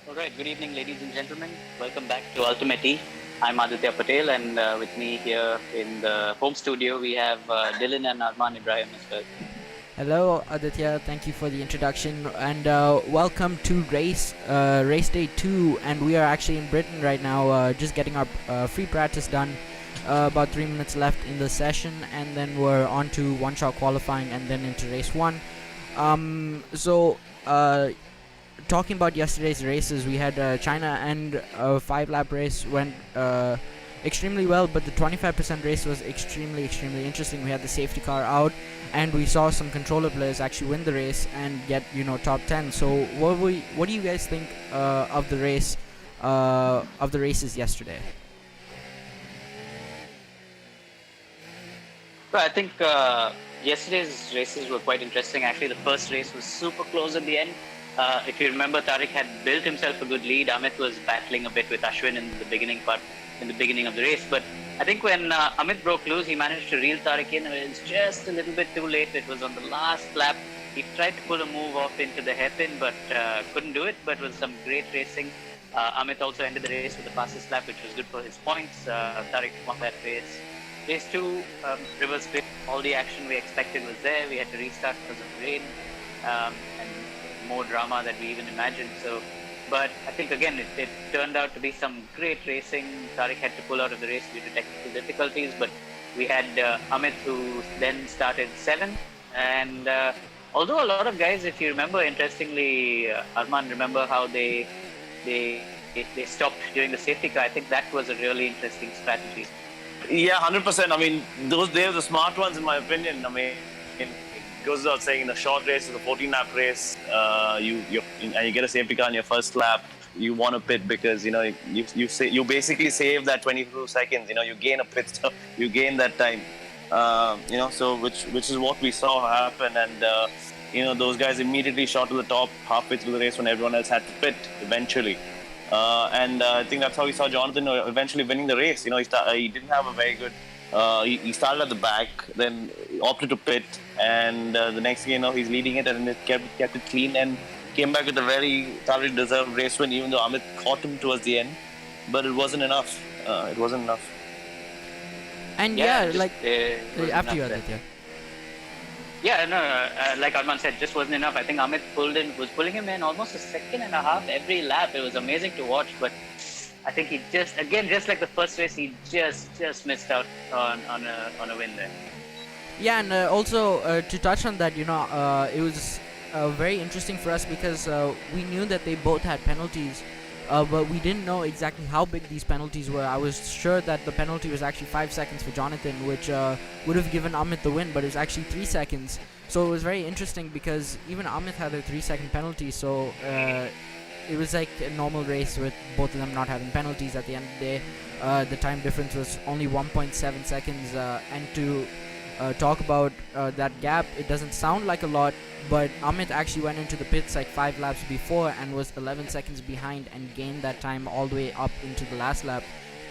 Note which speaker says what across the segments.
Speaker 1: All right, good evening, ladies and gentlemen. Welcome back to Ultimate E. I'm Aditya Patel, and with me here in the home studio, we have Dylan and Arman Ibrahim as well.
Speaker 2: Hello, Aditya. Thank you for the introduction, and welcome to race day 2. And we are actually in Britain right now, just getting our free practice done. About 3 minutes left in the session, and then we're on to one-shot qualifying, and then into race 1. Talking about yesterday's races, we had China, and a 5-lap race went extremely well, but the 25% race was extremely interesting. We had the safety car out, and we saw some controller players actually win the race and get top 10. So what do you guys think of the races yesterday?
Speaker 1: Well, I think yesterday's races were quite interesting. Actually, the first race was super close at the end. If you remember, Tariq had built himself a good lead. Amit was battling a bit with Ashwin in the beginning of the race. But I think when Amit broke loose, he managed to reel Tariq in. It was just a little bit too late. It was on the last lap. He tried to pull a move off into the hairpin, but couldn't do it. But with some great racing, Amit also ended the race with the fastest lap, which was good for his points. Tariq won that race. Race 2, reverse pit. All the action we expected was there. We had to restart because of rain and more drama than we even imagined. But I think again it turned out to be some great racing. Tariq had to pull out of the race due to technical difficulties, but we had Amit, who then started 7th. And although a lot of guys, if you remember, interestingly, Arman, remember how they stopped during the safety car. I think that was a really interesting strategy.
Speaker 3: Yeah, 100%. I mean, they're the smart ones, in my opinion. I mean, it goes without saying, in a short race, it's a 14-lap race, and you get a safety car in your first lap. You want to pit because you basically save that 22 seconds. You gain a pit stop, you gain that time. So which is what we saw happen, and those guys immediately shot to the top halfway through the race when everyone else had to pit eventually. I think that's how we saw Jonathan eventually winning the race. He didn't have a very good He started at the back, then opted to pit, and the next thing you know, he's leading it, and it kept it clean and came back with a very thoroughly deserved race win. Even though Amit caught him towards the end, but it wasn't enough. It wasn't enough.
Speaker 2: And after you, Aditya.
Speaker 1: Yeah, no, like Arman said, just wasn't enough. I think Amit was pulling him in almost a second and a half every lap. It was amazing to watch, but I think he just like the first race, he just missed out on a win there.
Speaker 2: Yeah, and also to touch on that, it was very interesting for us because we knew that they both had penalties, but we didn't know exactly how big these penalties were. I was sure that the penalty was actually 5 seconds for Jonathan, which would have given Amit the win, but it was actually 3 seconds. So it was very interesting because even Amit had a 3-second penalty, so it was like a normal race with both of them not having penalties. At the end of the day, the time difference was only 1.7 seconds, and to talk about that gap, it doesn't sound like a lot, but Amit actually went into the pits like 5 laps before and was 11 seconds behind and gained that time all the way up into the last lap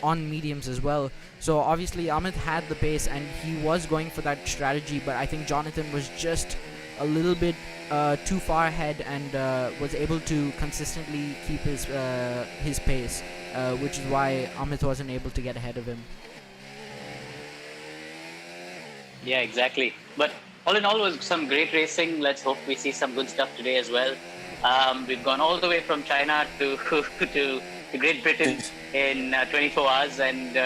Speaker 2: on mediums as well. So obviously Amit had the pace and he was going for that strategy, but I think Jonathan was just a little bit too far ahead and was able to consistently keep his pace, which is why Amit wasn't able to get ahead of him.
Speaker 1: Yeah, exactly. But all in all, it was some great racing. Let's hope we see some good stuff today as well. We've gone all the way from China to Great Britain in 24 hours, and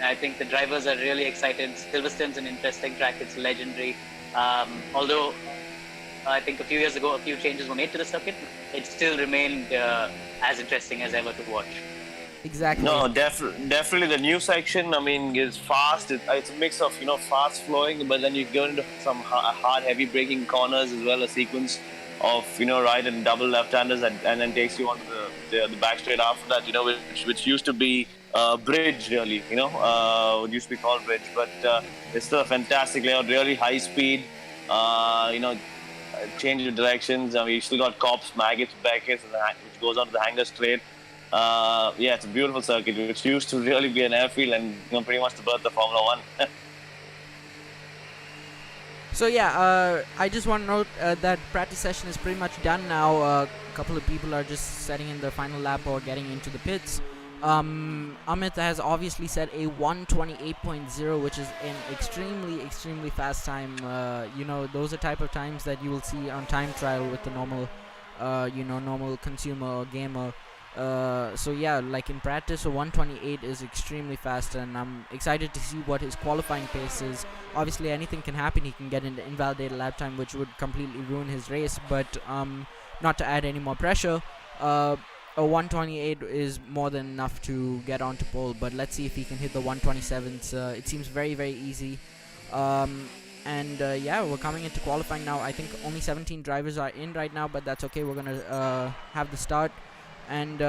Speaker 1: I think the drivers are really excited. Silverstone's an interesting track. It's legendary. Although I think a few years ago, a few changes were made to the circuit, it still remained as interesting as ever to watch.
Speaker 2: Exactly.
Speaker 3: No, definitely the new section, I mean, is fast. It's a mix of, fast flowing, but then you go into some hard, heavy braking corners as well, a sequence of, right and double left-handers, and then takes you onto the back straight after that, which used to be bridge, really, it used to be called bridge, but it's still a fantastic layout, really high speed, change of directions. I mean, you still got Cops, Maggots, Beckett's, which goes on to the hangar straight. It's a beautiful circuit, which used to really be an airfield and pretty much the birth of Formula 1.
Speaker 2: So I just want to note that practice session is pretty much done now. A couple of people are just setting in their final lap or getting into the pits. Amit has obviously set a 1:28.0, which is an extremely fast time. Those are type of times that you will see on time trial with the normal consumer or gamer. Like in practice, a 1:28 is extremely fast, and I'm excited to see what his qualifying pace is. Obviously, anything can happen. He can get into invalidated lap time, which would completely ruin his race, but not to add any more pressure, a 1:28 is more than enough to get onto pole, but let's see if he can hit the 1:27s. It seems very easy. We're coming into qualifying now. I think only 17 drivers are in right now, but that's okay. We're gonna have the start. And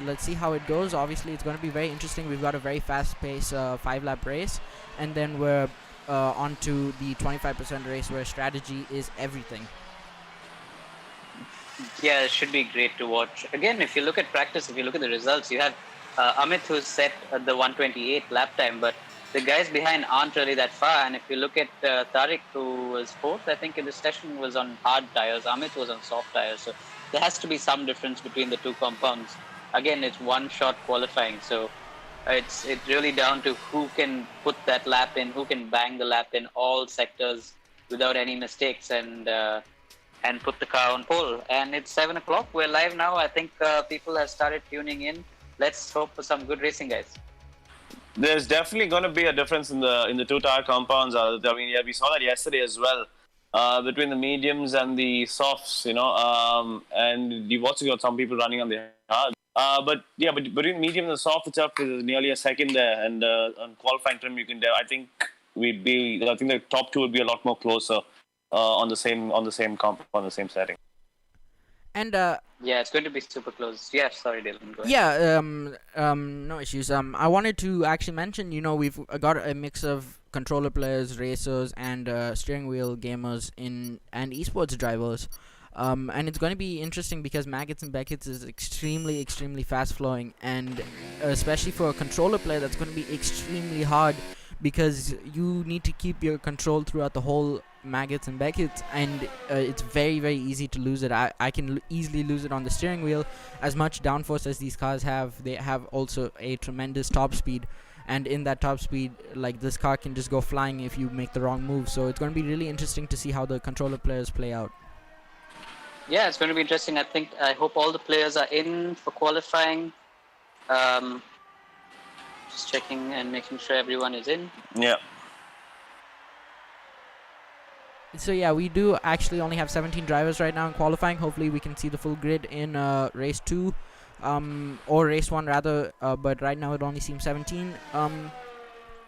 Speaker 2: let's see how it goes. Obviously, it's going to be very interesting. We've got a very fast-paced 5-lap race, and then we're on to the 25% race where strategy is everything.
Speaker 1: Yeah, it should be great to watch. Again, if you look at practice, if you look at the results, you have Amit, who's set the 1:28 lap time, but the guys behind aren't really that far. And if you look at Tariq, who was fourth, I think in this session was on hard tires. Amit was on soft tires. So there has to be some difference between the two compounds. Again, it's one-shot qualifying, so it's really down to who can put that lap in, who can bang the lap in all sectors without any mistakes, and put the car on pole. And it's 7 o'clock. We're live now. I think people have started tuning in. Let's hope for some good racing, guys.
Speaker 3: There's definitely going to be a difference in the two tire compounds. I mean, we saw that yesterday as well. Between the mediums and the softs, and you've also got some people running on the hard. But between medium and the soft itself is nearly a second there, and on qualifying trim I think the top two would be a lot more closer on the same compound, on the same setting.
Speaker 2: And
Speaker 1: it's going to be super close. Yeah, sorry, Dylan. Go ahead.
Speaker 2: No issues. I wanted to actually mention, we've got a mix of controller players, racers, and steering wheel gamers and esports drivers. And it's going to be interesting because Maggots and Beckett's is extremely fast flowing, and especially for a controller player, that's going to be extremely hard because you need to keep your control throughout the whole Maggots and Beckett's, and it's very, very easy to lose it. I can easily lose it on the steering wheel. As much downforce as these cars have, they have also a tremendous top speed, and in that top speed, like, this car can just go flying if you make the wrong move. So it's going to be really interesting to see how the controller players play out.
Speaker 1: Yeah, it's going to be interesting. I hope all the players are in for qualifying. Just checking and making sure everyone is in.
Speaker 3: Yeah.
Speaker 2: So yeah, we do actually only have 17 drivers right now in qualifying. Hopefully we can see the full grid in race 2, or race 1 rather, but right now it only seems 17.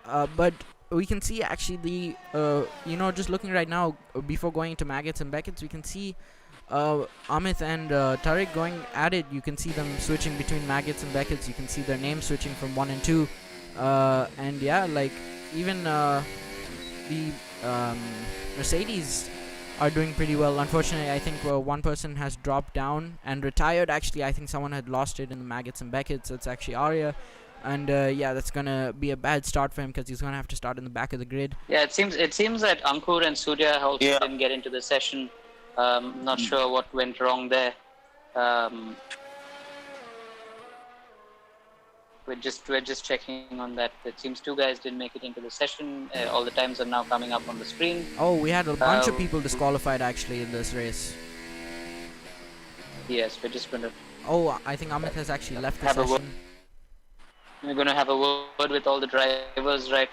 Speaker 2: But we can see actually just looking right now, before going into Maggots and Beckett's, we can see Amit and Tariq going at it. You can see them switching between Maggots and Beckett's. You can see their names switching from 1 and 2. And yeah, like, even the Mercedes are doing pretty well. Unfortunately, I think one person has dropped down and retired. Actually, I think someone had lost it in the Maggots and Beckett's. It's actually Arya. And yeah, that's gonna be a bad start for him, because he's gonna have to start in the back of the grid.
Speaker 1: Yeah, it seems that Ankur and Surya also didn't get into the session. Not sure what went wrong there. We're just checking on that. It seems 2 guys didn't make it into the session. All the times are now coming up on the screen.
Speaker 2: Oh, we had a bunch of people disqualified actually in this race.
Speaker 1: Yes, we're just gonna.
Speaker 2: Oh, I think Amit has actually left the session.
Speaker 1: We're gonna have a word with all the drivers, right?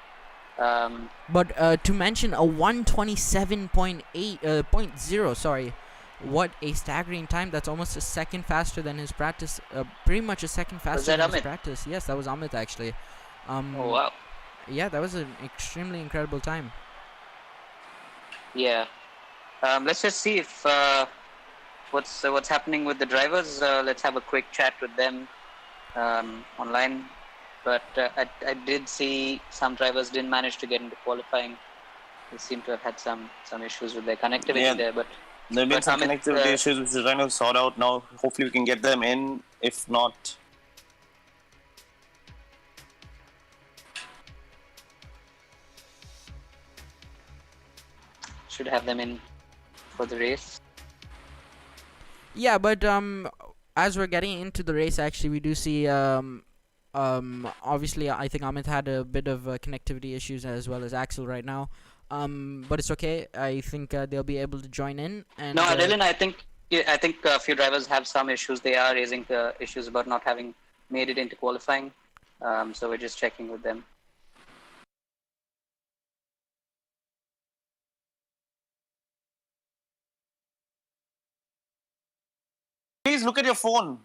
Speaker 2: But to mention a 127.0, sorry, what a staggering time! That's almost a second faster than his practice. Pretty much a second faster than his practice. Yes, that was Amit actually.
Speaker 1: Oh wow!
Speaker 2: Yeah, that was an extremely incredible time.
Speaker 1: Yeah. Let's just see if what's happening with the drivers. Let's have a quick chat with them online. But I did see some drivers didn't manage to get into qualifying. They seem to have had some issues with their connectivity there. But
Speaker 3: there have been some connectivity issues which we're trying to sort out now. Hopefully we can get them in. If not,
Speaker 1: should have them in for the race.
Speaker 2: Yeah, but as we're getting into the race, actually, we do see obviously, I think Amit had a bit of connectivity issues, as well as Axel right now. But it's okay. I think they'll be able to join in. And
Speaker 1: no, Dylan, I think a few drivers have some issues. They are raising issues about not having made it into qualifying. So we're just checking with them.
Speaker 3: please look at your phone.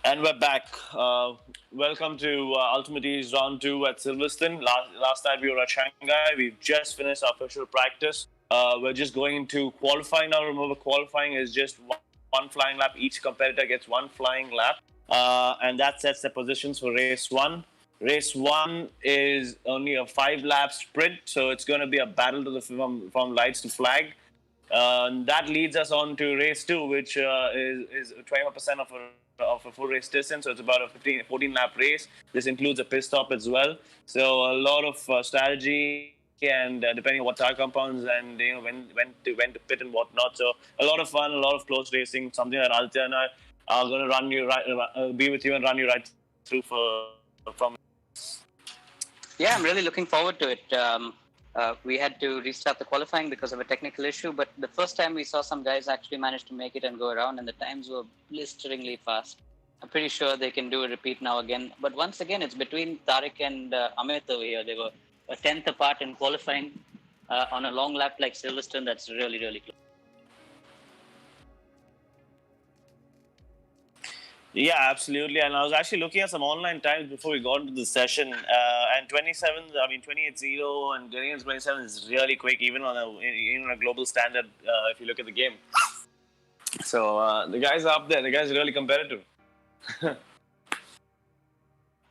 Speaker 3: And we're back. Welcome to Ultimate Ease Round 2 at Silverstone. Last night we were at Shanghai. We've just finished our official practice. We're just going into qualifying now. Remember, qualifying is just one flying lap. Each competitor gets one flying lap. And that sets the positions for race 1. Race 1 is only a 5-lap sprint, so it's going to be a battle to from lights to flag. That leads us on to race 2, which is 25% of a full race distance. So it's about a 14 lap race. This includes a pit stop as well. So a lot of strategy and depending on what tire compounds and when to pit and whatnot. So a lot of fun, a lot of close racing. Something that Altya and I are going to be with you and run you right through from.
Speaker 1: Yeah, I'm really looking forward to it. We had to restart the qualifying because of a technical issue, but the first time we saw some guys actually manage to make it and go around, and the times were blisteringly fast. I'm pretty sure they can do a repeat now again. But once again, it's between Tariq and Amit over here. They were a tenth apart in qualifying on a long lap like Silverstone. That's really, really close.
Speaker 3: Yeah, absolutely. And I was actually looking at some online times before we got into the session. And 28.0 and getting into 27 is really quick, even on a global standard. If you look at the game, so the guys are up there. The guys are really competitive.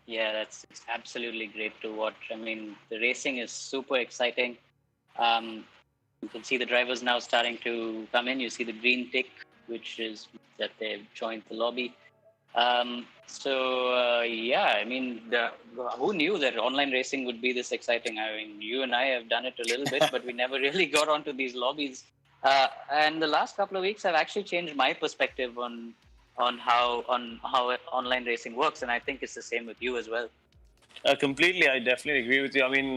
Speaker 1: Yeah, it's absolutely great to watch. I mean, the racing is super exciting. You can see the drivers now starting to come in. You see the green tick, which is that they've joined the lobby. Yeah, I mean, who knew that online racing would be this exciting? I mean, you and I have done it a little bit, but we never really got onto these lobbies. And the last couple of weeks, I've actually changed my perspective on how online racing works, and I think it's the same with you as well.
Speaker 3: Completely, I definitely agree with you. I mean,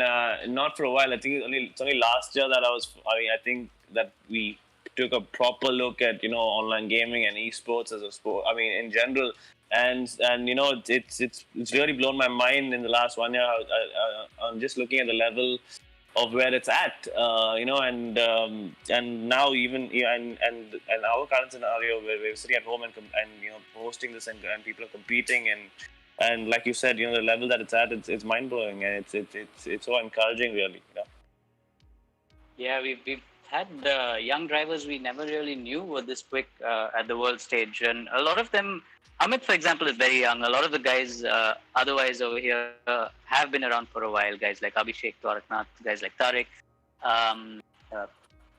Speaker 3: not for a while. I think it's only last year that I think that we took a proper look at online gaming and esports as a sport. I mean, in general, and it's really blown my mind in the last 1 year. I'm just looking at the level of where it's at, and now even and our current scenario where we're sitting at home and hosting this and people are competing and like you said, the level that it's at, it's mind blowing and it's so encouraging, really.
Speaker 1: Yeah, we've had young drivers we never really knew were this quick at the world stage, and a lot of them. Amit, for example, is very young. A lot of the guys otherwise over here have been around for a while. Guys like Abhishek, Dwaraknath, guys like Tariq,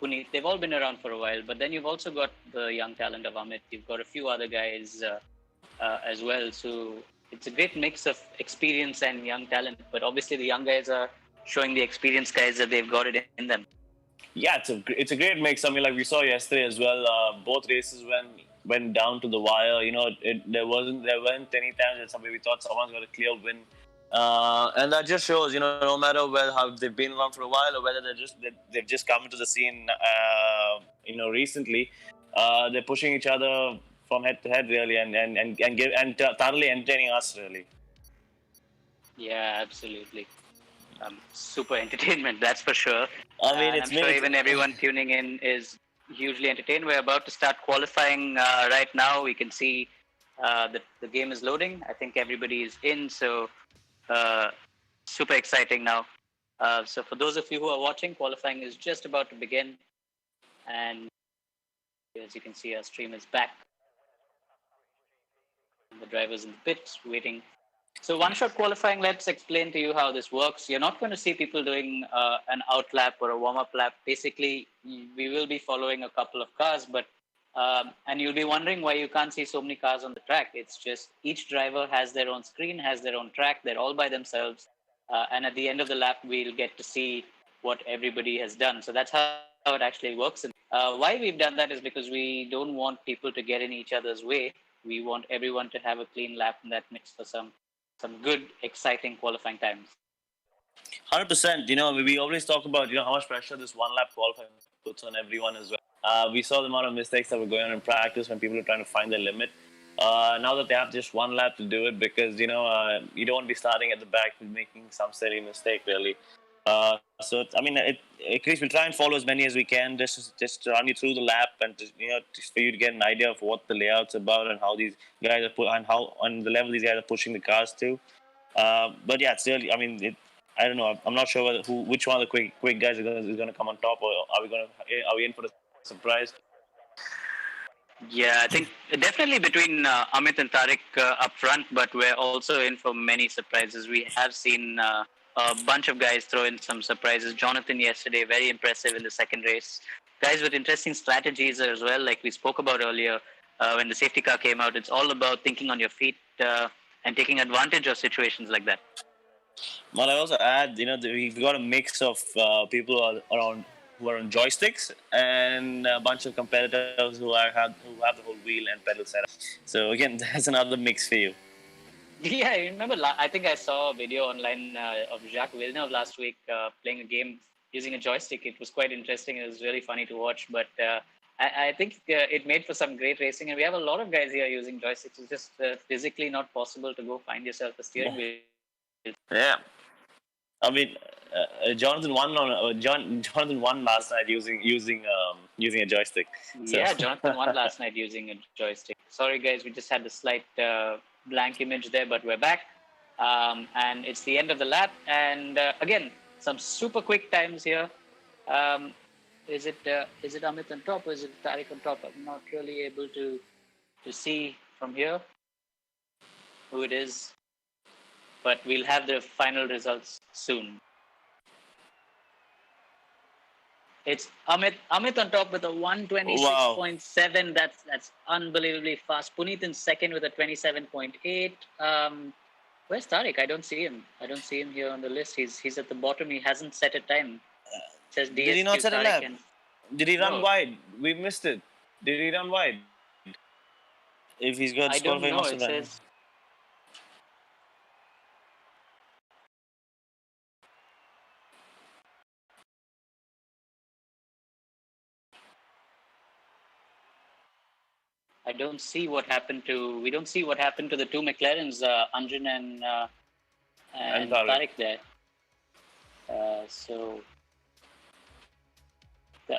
Speaker 1: Puneet, they've all been around for a while. But then you've also got the young talent of Amit. You've got a few other guys as well. So it's a great mix of experience and young talent. But obviously the young guys are showing the experienced guys that they've got it in them.
Speaker 3: Yeah, it's a great mix. I mean, like we saw yesterday as well. Both races went down to the wire. There weren't any times that we thought someone's got a clear win, and that just shows no matter how they've been around for a while or whether they've just come into the scene recently, they're pushing each other from head to head really and thoroughly entertaining us really.
Speaker 1: Yeah, absolutely. Super entertainment, that's for sure.
Speaker 3: I mean,
Speaker 1: I'm sure even everyone tuning in is hugely entertained. We're about to start qualifying right now. We can see that the game is loading. I think everybody is in, so super exciting now. So for those of you who are watching, qualifying is just about to begin. And as you can see, our stream is back. The drivers in the pits waiting. So one-shot qualifying, let's explain to you how this works. You're not going to see people doing an out lap or a warm-up lap. Basically, we will be following a couple of cars, but and you'll be wondering why you can't see so many cars on the track. It's just each driver has their own screen, has their own track. They're all by themselves. And at the end of the lap, we'll get to see what everybody has done. So that's how it actually works. And why we've done that is because we don't want people to get in each other's way. We want everyone to have a clean lap, and that makes for some good, exciting qualifying times.
Speaker 3: 100%. We always talk about how much pressure this one lap qualifying puts on everyone as well. We saw the amount of mistakes that were going on in practice when people are trying to find their limit. Now that they have just one lap to do it, because you don't want to be starting at the back and making some silly mistake really. I mean, Chris, we'll try and follow as many as we can, just to run you through the lap, and just for you to get an idea of what the layout's about and how these guys are and how on the level these guys are pushing the cars to. But yeah, it's really, I mean, I don't know. I'm not sure which one of the quick guys is going to come on top, or are we in for the surprise?
Speaker 1: Yeah, I think definitely between Amit and Tariq up front, but we're also in for many surprises. We have seen a bunch of guys throw in some surprises. Jonathan yesterday, very impressive in the second race. Guys with interesting strategies as well, like we spoke about earlier when the safety car came out. It's all about thinking on your feet and taking advantage of situations like that.
Speaker 3: Well, I also add, we've got a mix of people who are on joysticks and a bunch of competitors who have the whole wheel and pedal setup. So again, that's another mix for you.
Speaker 1: Yeah, I remember. I think I saw a video online of Jacques Villeneuve last week playing a game using a joystick. It was quite interesting. It was really funny to watch. But I think it made for some great racing. And we have a lot of guys here using joysticks. It's just physically not possible to go find yourself a steering wheel.
Speaker 3: Yeah. I mean, Jonathan won last night using a joystick. So.
Speaker 1: Yeah, Jonathan won last night using a joystick. Sorry, guys, we just had a slight blank image there, but we're back, and it's the end of the lap. And again, some super quick times here. Is it Amit on top or is it Tariq on top? I'm not really able to see from here who it is. But we'll have the final results soon. It's Amit on top with a 126.7. Wow. That's unbelievably fast. Puneet in second with a 27.8. Where's Tariq? I don't see him. Here on the list. He's at the bottom. He hasn't set a time. It says DSQ,
Speaker 3: Did he not set a lap? Did he run wide? We missed it. Did he run wide? If he's got
Speaker 1: I don't know. It says. We don't see what happened to the two McLarens, Anjan and Tariq there. So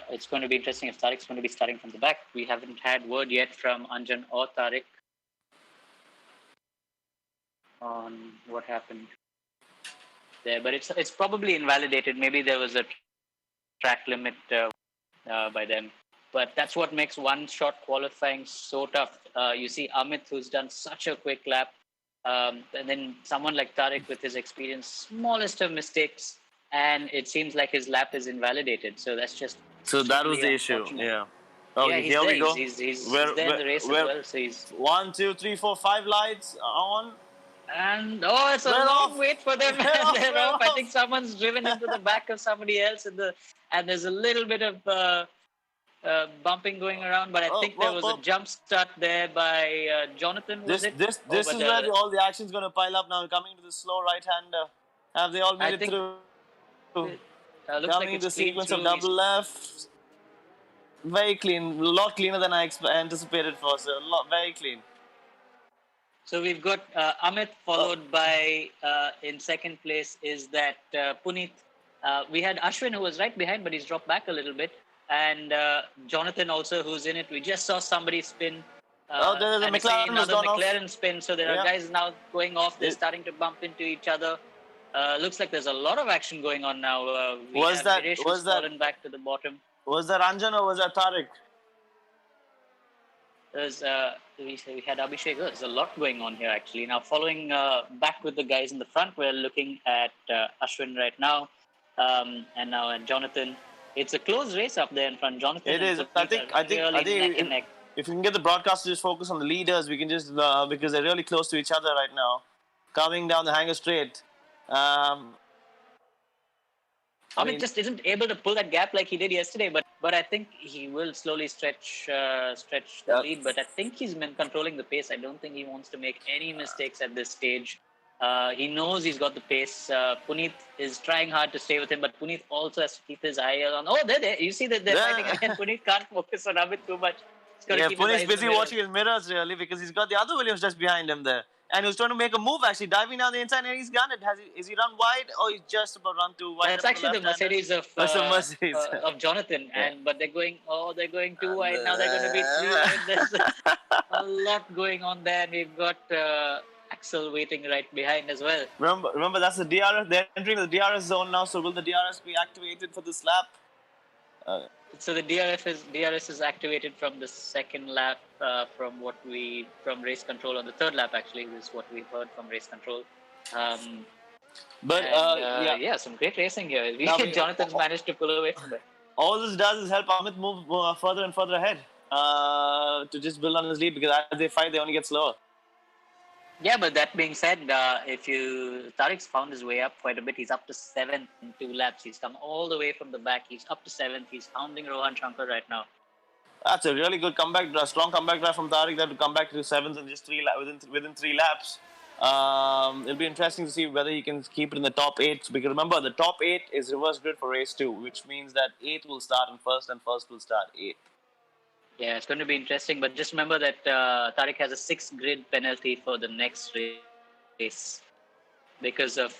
Speaker 1: it's going to be interesting if Tariq's going to be starting from the back. We haven't had word yet from Anjan or Tariq on what happened there, but it's probably invalidated. Maybe there was a track limit by them. But that's what makes one-shot qualifying so tough. You see Amit, who's done such a quick lap, and then someone like Tariq with his experience, smallest of mistakes, and it seems like his lap is invalidated. So that's just...
Speaker 3: So that was the issue, yeah.
Speaker 1: Okay, here we go. He's there in the race as well. So he's
Speaker 3: 1, 2, 3, 4, 5 lights on.
Speaker 1: And it's a long wait for them. They're off. I think someone's driven into the back of somebody else, and there's a little bit of... bumping going around, but I think there was a jump start there by Jonathan.
Speaker 3: This is where all the action's going to pile up now. Coming to the slow right-hander. Have they all made it through?
Speaker 1: Looks
Speaker 3: coming
Speaker 1: like
Speaker 3: the sequence of double left. Very clean. A lot cleaner than I anticipated for. So very clean.
Speaker 1: So we've got Amit followed by, in second place is that Puneet. We had Ashwin who was right behind, but he's dropped back a little bit. And Jonathan also, who's in it. We just saw somebody spin.
Speaker 3: There's a
Speaker 1: McLaren spin. So there are guys now going off. They're starting to bump into each other. Looks like there's a lot of action going on now. Was that fallen back to the bottom?
Speaker 3: Was that Anjan or was that Tariq?
Speaker 1: We had Abhishek. There's a lot going on here actually. Now following back with the guys in the front, we're looking at Ashwin right now, and now at Jonathan. It's a close race up there in front. Jonathan.
Speaker 3: It is. I think if we can get the broadcast to just focus on the leaders, we can just because they're really close to each other right now, coming down the hanger straight.
Speaker 1: Amit just isn't able to pull that gap like he did yesterday, but I think he will slowly stretch the lead. But I think he's been controlling the pace. I don't think he wants to make any mistakes at this stage. He knows he's got the pace. Puneet is trying hard to stay with him, but Puneet also has to keep his eye on. Oh, there. You see that they're fighting again. Puneet can't focus on Amit too much.
Speaker 3: Puneet's busy watching his mirrors really because he's got the other Williams just behind him there. and he was trying to make a move, actually diving down the inside, and he's done it. Is he run wide, or he's just about run too wide?
Speaker 1: That's actually the Mercedes of Jonathan,
Speaker 3: Yeah.
Speaker 1: but they're going too wide now. They're going to be 3 wide. There's a lot going on there, and we've got Axel waiting right behind as well.
Speaker 3: Remember that's the DRS. They're entering the DRS zone now. So will the DRS be activated for this lap?
Speaker 1: So the DRS is activated from the second lap, from race control on the third lap. Actually, is what we heard from race control. Yeah, some great racing here. Jonathan's managed to pull away from it.
Speaker 3: All this does is help Amit move further and further ahead to just build on his lead, because as they fight, they only get slower.
Speaker 1: Yeah, but that being said, Tariq's found his way up quite a bit. He's up to 7th in 2 laps. He's come all the way from the back. He's up to 7th. He's hounding Rohan Shankar right now.
Speaker 3: That's a really good comeback, strong comeback drive from Tariq there to come back to 7th in just within 3 laps. It'll be interesting to see whether he can keep it in the top 8. Because remember, the top 8 is reverse grid for race 2, which means that 8th will start in first, and first will start 8th.
Speaker 1: Yeah, it's going to be interesting. But just remember that Tariq has a 6 grid penalty for the next race because of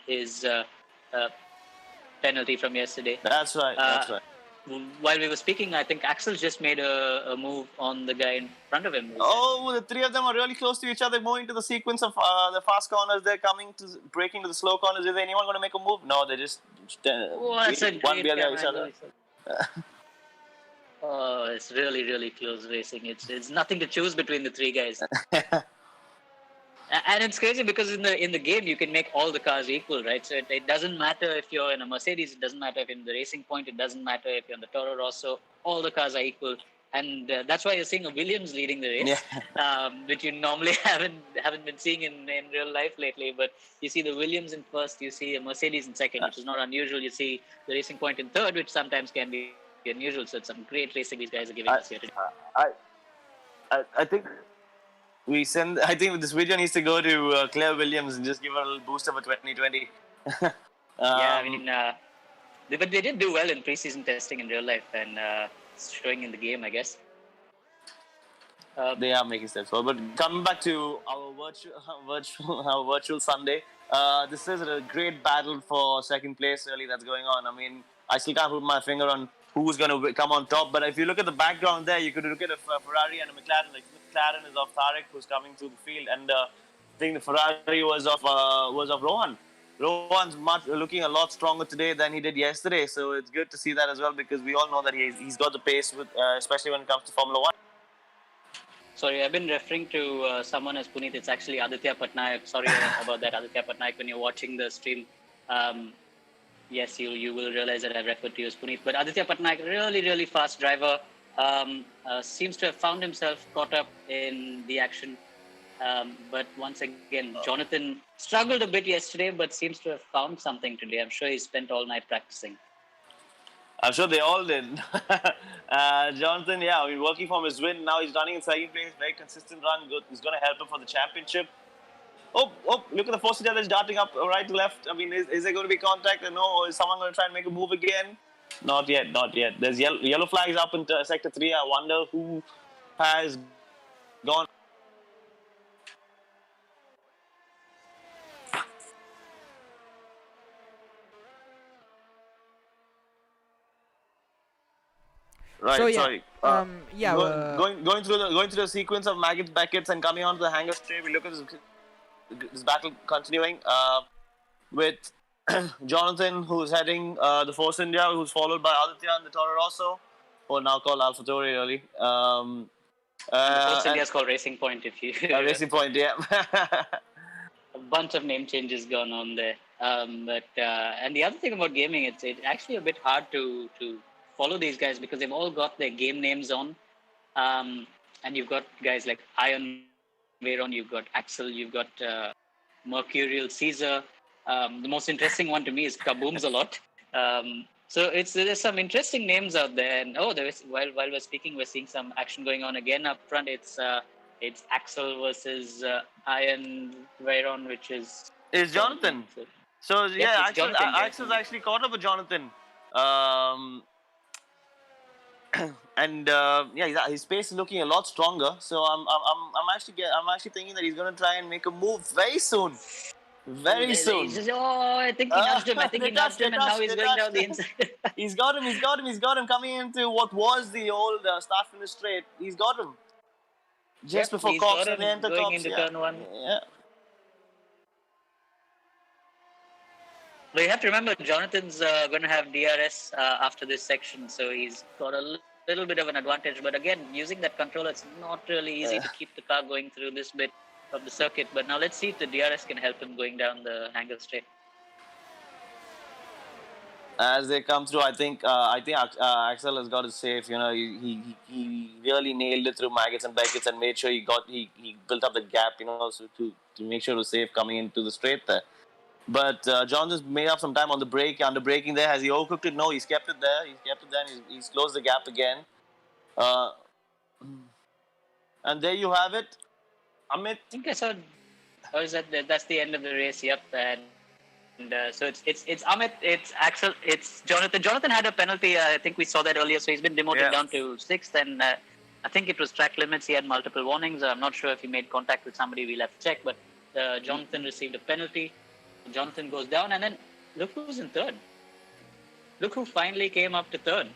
Speaker 1: his penalty from yesterday.
Speaker 3: That's right.
Speaker 1: While we were speaking, I think Axel just made a move on the guy in front of him.
Speaker 3: Oh, the 3 of them are really close to each other, moving to the sequence of the fast corners. They're breaking to the slow corners. Is anyone going to make a move? No, they just
Speaker 1: that's a
Speaker 3: one
Speaker 1: great
Speaker 3: behind each other.
Speaker 1: Oh, it's really, really close racing. It's nothing to choose between the 3 guys. And it's crazy because in the game you can make all the cars equal, right? So it doesn't matter if you're in a Mercedes, it doesn't matter if you're in the Racing Point, it doesn't matter if you're in the Toro Rosso. All the cars are equal, and that's why you're seeing a Williams leading the race, which you normally haven't been seeing in real life lately. But you see the Williams in first, you see a Mercedes in second, which is not unusual. You see the Racing Point in third, which sometimes can be unusual. So it's some great racing these guys are giving us here today.
Speaker 3: I think this video needs to go to Claire Williams and just give her a little booster for 2020.
Speaker 1: But they did do well in preseason testing in real life, and showing in the game, I guess.
Speaker 3: They are making steps forward. But coming back to our virtual Sunday, this is a great battle for second place. Really, that's going on. I mean, I still can't put my finger on who's going to come on top. But if you look at the background there, you could look at a Ferrari and a McLaren. Like McLaren is of Tariq, who's coming through the field, and I think the Ferrari was of Rohan. Rohan's looking a lot stronger today than he did yesterday, so it's good to see that as well, because we all know that he's got the pace, especially when it comes to Formula 1.
Speaker 1: Sorry, I've been referring to someone as Puneet. It's actually Aditya Patnaik. Sorry about that, Aditya Patnaik. When you're watching the stream, yes, you will realize that I've referred to you as Puneet. But Aditya Patnaik, really, really fast driver, seems to have found himself caught up in the action. But once again, Jonathan struggled a bit yesterday, but seems to have found something today. I'm sure he spent all night practicing.
Speaker 3: I'm sure they all did. Jonathan, working for his win. Now he's running in second place. Very consistent run. Good. He's going to help him for the championship. Oh, look at the force that's darting up right to left. I mean, is there going to be contact? No. Or is someone going to try and make a move again? Not yet. There's yellow flags up in sector 3. I wonder who has gone. Right,
Speaker 2: so, yeah,
Speaker 3: sorry. Going through the sequence of Maggots, Beckett's, and coming onto the hangar straight, we look at this battle continuing with Jonathan, who's heading the Force India, who's followed by Aditya and the Toro Rosso, or now called AlphaTauri, really.
Speaker 1: The Force India is called Racing Point, if you...
Speaker 3: Racing Point, yeah.
Speaker 1: A bunch of name changes gone on there. And the other thing about gaming, it's actually a bit hard to follow these guys, because they've all got their game names on. And you've got guys like Iron Veyron, you've got Axel, you've got Mercurial Caesar. The most interesting one to me is Kaboom's a lot. So there's some interesting names out there. And while we're speaking, we're seeing some action going on again up front. It's Axel versus Iron Veyron, which is
Speaker 3: Jonathan. So Axel's actually caught up with Jonathan. And his pace is looking a lot stronger. So I'm actually thinking that he's going to try and make a move very soon,
Speaker 1: Oh,
Speaker 3: very soon.
Speaker 1: I think he nudged him. I think he nudged him, and now he's
Speaker 3: They
Speaker 1: going
Speaker 3: touched.
Speaker 1: down the inside.
Speaker 3: He's got him. He's got him. He's got him coming into what was the old start finish straight. He's got him just
Speaker 1: Yep,
Speaker 3: before
Speaker 1: he's
Speaker 3: Cox
Speaker 1: got
Speaker 3: and they
Speaker 1: him
Speaker 3: enter
Speaker 1: going
Speaker 3: Cox.
Speaker 1: into
Speaker 3: Yeah,
Speaker 1: turn one.
Speaker 3: yeah.
Speaker 1: But you have to remember, Jonathan's going to have DRS after this section, so he's got a little bit of an advantage. But again, using that controller, it's not really easy to keep the car going through this bit of the circuit. But now let's see if the DRS can help him going down the Hangar straight.
Speaker 3: As they come through, I think Axel has got it safe. You know, he really nailed it through Maggots and Beckett's and made sure he built up the gap. You know, so to make sure it was safe coming into the straight there. But John just made up some time on the break, under braking there. Has he overcooked it? No, he's kept it there. He's kept it there. And he's closed the gap again. Uh, and there you have it, Amit.
Speaker 1: I think I saw. Or is that's the end of the race? Yep. And so it's Amit, it's Axel, it's Jonathan. Jonathan had a penalty. I think we saw that earlier. So he's been demoted down to 6th, and I think it was track limits. He had multiple warnings. I'm not sure if he made contact with somebody. We'll have to check. But Jonathan received a penalty. Jonathan goes down, and then look who's in third. Look who finally came up to third.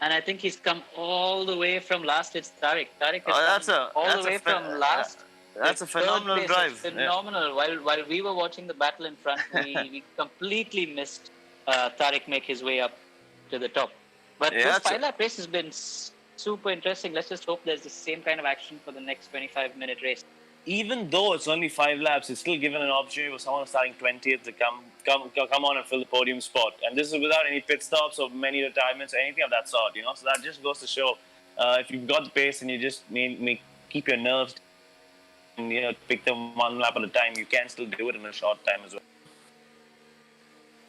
Speaker 1: And I think he's come all the way from last. It's Tariq. Tariq has come all the way from last.
Speaker 3: That's a phenomenal drive.
Speaker 1: It's phenomenal. Yeah. While we were watching the battle in front, we completely missed Tariq make his way up to the top. But this 5-lap race has been super interesting. Let's just hope there's the same kind of action for the next 25-minute race.
Speaker 3: Even though it's only 5 laps, it's still given an opportunity for someone starting 20th to come on and fill the podium spot. And this is without any pit stops or many retirements or anything of that sort, you know. So that just goes to show if you've got the pace and you just keep your nerves and, you know, pick them one lap at a time, you can still do it in a short time as well.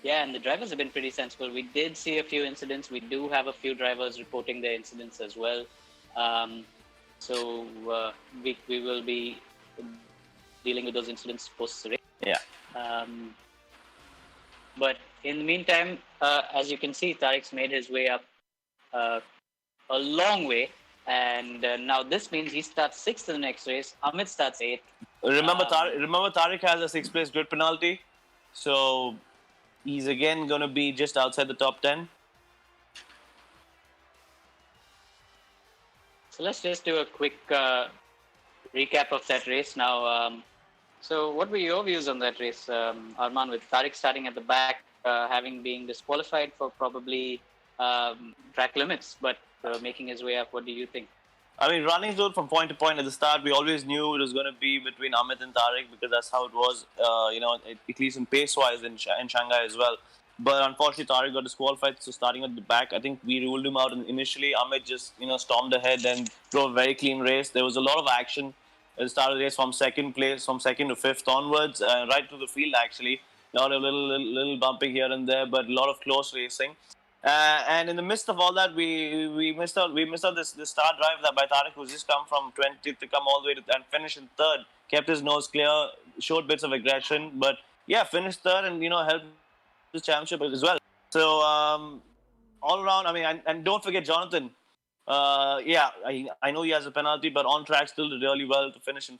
Speaker 1: Yeah, and the drivers have been pretty sensible. We did see a few incidents. We do have a few drivers reporting their incidents as well. So we will be dealing with those incidents post race.
Speaker 3: Yeah.
Speaker 1: But in the meantime, as you can see, Tariq's made his way up a long way. And now this means he starts 6th in the next race. Amit starts 8th.
Speaker 3: Remember, Tariq has a 6th place grid penalty. So he's again going to be just outside the top 10.
Speaker 1: So let's just do a quick recap of that race now. So what were your views on that race, Arman, with Tariq starting at the back, having been disqualified for probably track limits, but making his way up? What do you think?
Speaker 3: I mean, running through from point to point at the start, we always knew it was going to be between Amit and Tariq because that's how it was, you know, at least in pace-wise in Shanghai as well. But unfortunately, Tariq got disqualified, so starting at the back, I think we ruled him out initially. Amit just, you know, stormed ahead and drove a very clean race. There was a lot of action at the start of the race from second to 5th onwards, right through the field actually. Not a little bumping here and there, but a lot of close racing. And in the midst of all that, we missed out this start drive that by Tariq, who's just come from 20th to come all the way to and finish in 3rd. Kept his nose clear, showed bits of aggression, but yeah, finished 3rd and, you know, helped the championship as well. So all around, I mean, and don't forget Jonathan. I know he has a penalty, but on track still did really well to finish in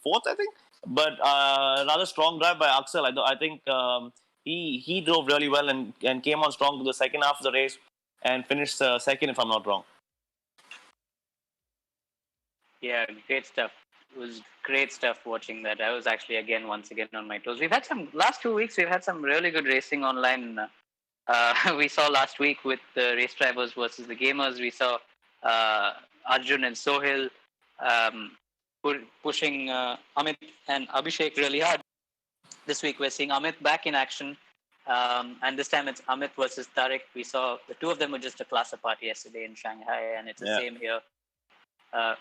Speaker 3: 4th, I think. But another strong drive by Axel. I think he drove really well and came on strong to the second half of the race and finished 2nd, if I'm not wrong.
Speaker 1: Yeah, great stuff. It was great stuff watching that. I was actually once again on my toes. We've had last 2 weeks. We've had some really good racing online. We saw last week with the race drivers versus the gamers. We saw Arjun and Sohail pushing Amit and Abhishek really hard. This week we're seeing Amit back in action, and this time it's Amit versus Tariq. We saw the two of them were just a class apart yesterday in Shanghai, and it's the same here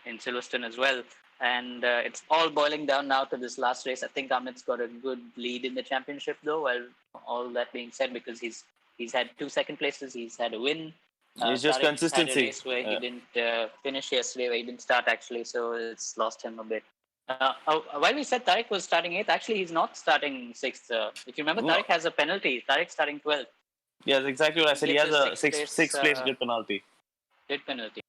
Speaker 1: in Silverstone as well. And it's all boiling down now to this last race. I think Amit's got a good lead in the championship, though. Well, all that being said, because he's had 2 second places, he's had a win.
Speaker 3: It's just
Speaker 1: Tariq
Speaker 3: consistency.
Speaker 1: had a race where he didn't finish yesterday, where he didn't start actually, so it's lost him a bit. While we said Tariq was starting 8th, actually he's not starting 6th. If you remember, Tariq has a penalty. Tariq's starting 12th.
Speaker 3: Yeah, that's exactly what I said. He
Speaker 1: Gets
Speaker 3: has
Speaker 1: a
Speaker 3: a
Speaker 1: sixth place,
Speaker 3: sixth place grid penalty.
Speaker 1: grid penalty.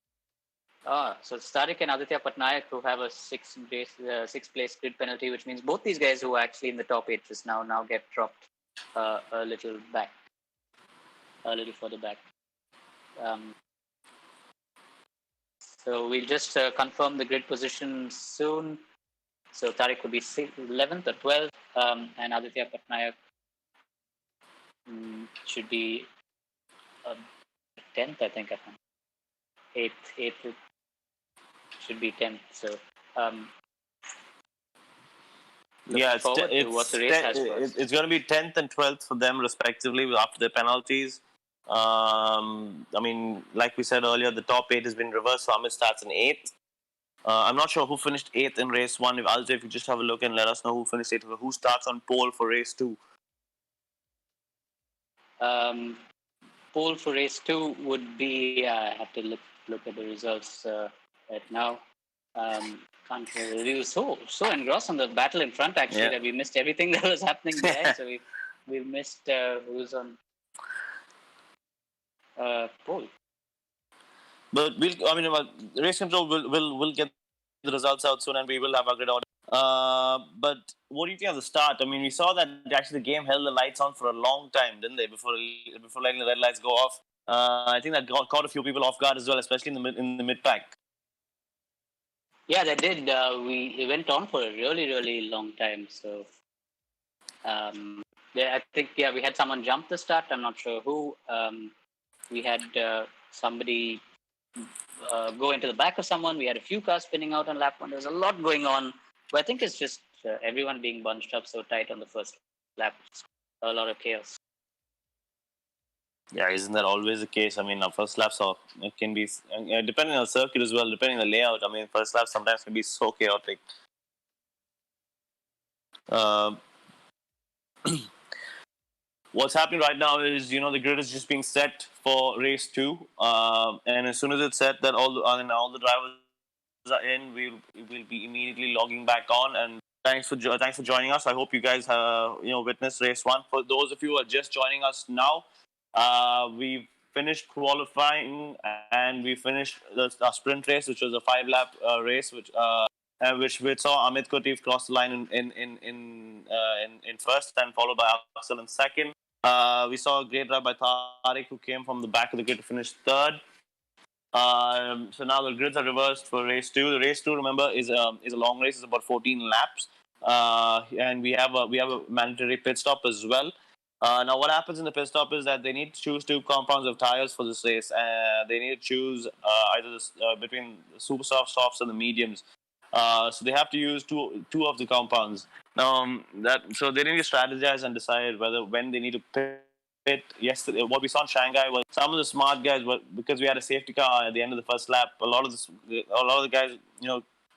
Speaker 1: So it's Tariq and Aditya Patnaik who have a sixth place grid penalty, which means both these guys who are actually in the top 8 just now get dropped a little further back. So we'll just confirm the grid position soon. So Tariq would be 11th or 12th, and Aditya Patnaik should be 10th, I think. 8th should be 10th. So
Speaker 3: Yeah,
Speaker 1: forward to what the race has for us.
Speaker 3: it's going to be 10th and 12th for them respectively after their penalties. I mean, like we said earlier, the top 8 has been reversed. So Amit starts in 8th. I'm not sure who finished 8th in race 1. If you just have a look and let us know who finished 8th, who starts on pole for race 2.
Speaker 1: Pole for race 2 would be, I have to look at the results right now. We were so engrossed on the battle in front actually that we missed everything that was happening behind. So we missed who's on pole.
Speaker 3: But race control will get the results out soon, and we will have a grid order. But what do you think of the start? I mean, we saw that actually the game held the lights on for a long time, didn't they? Before letting the red lights go off. I think that caught a few people off guard as well, especially in the mid pack.
Speaker 1: Yeah, they did. We went on for a really long time. So I think we had someone jump the start. I'm not sure who. We had somebody go into the back of someone. We had a few cars spinning out on lap 1. There's a lot going on. But I think it's just everyone being bunched up so tight on the first lap. A lot of chaos.
Speaker 3: Yeah, isn't that always the case? I mean, first laps it can be depending on the circuit as well, depending on the layout. I mean, first laps sometimes can be so chaotic. What's happening right now is, the grid is just being set for race 2, and as soon as it's set, that all the drivers are in, we'll be immediately logging back on. And thanks for joining us. I hope you guys witnessed race 1. For those of you who are just joining us now, we finished qualifying and we finished the sprint race, which was a 5-lap race, which saw Amit Kotif cross the line in first, and followed by Axel in second. We saw a great drive by Tariq, who came from the back of the grid to finish third. So now the grids are reversed for race 2. The race 2, remember, is a long race. It's about 14 laps, and we have a mandatory pit stop as well. Now, what happens in the pit stop is that they need to choose 2 compounds of tires for this race. They need to choose either between the super soft softs and the mediums. So they have to use two of the compounds. So they need to strategize and decide when they need to pit. Yesterday, what we saw in Shanghai was some of the smart guys, because we had a safety car at the end of the first lap. A lot of the guys,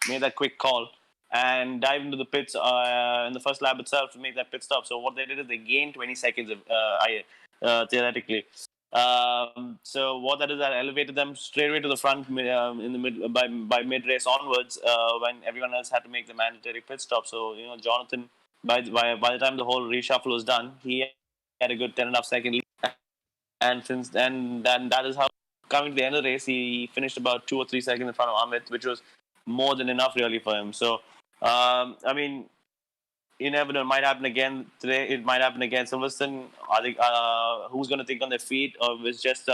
Speaker 3: made that quick call and dive into the pits in the first lap itself to make that pit stop. So what they did is they gained 20 seconds theoretically. So what that is, that elevated them straight away to the front in the mid by mid race onwards, when everyone else had to make the mandatory pit stop. So Jonathan, by the time the whole reshuffle was done, he had a good 10.5 second lead, and since then that is how, coming to the end of the race, he finished about 2 or 3 seconds in front of Amit, which was more than enough really for him. So I mean, you never know. It might happen again today. It might happen again. Silverstone, I think, who's going to think on their feet, or it's just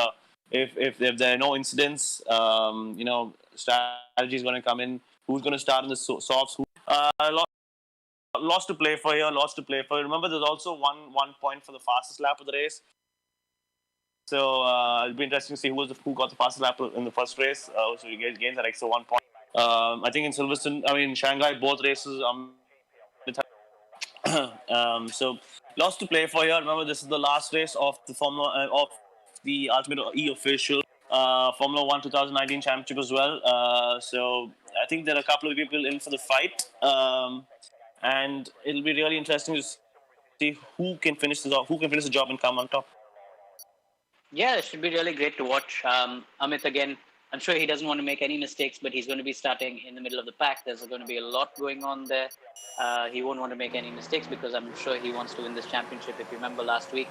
Speaker 3: if there are no incidents, strategy is going to come in. Who's going to start in the softs? Lots to play for here. Lots to play for. Remember, there's also one point for the fastest lap of the race. So it'll be interesting to see who got the fastest lap in the first race. So you guys gained that extra 1 point. I think in Shanghai, both races. So lots to play for here. Remember, this is the last race of the of the Ultimate E-Official Formula 1 2019 Championship as well. So I think there are a couple of people in for the fight, and it'll be really interesting to see who can finish the job and come on top.
Speaker 1: Yeah, it should be really great to watch. Amit, again, I'm sure he doesn't want to make any mistakes, but he's going to be starting in the middle of the pack. There's going to be a lot going on there. He won't want to make any mistakes because I'm sure he wants to win this championship. If you remember last week,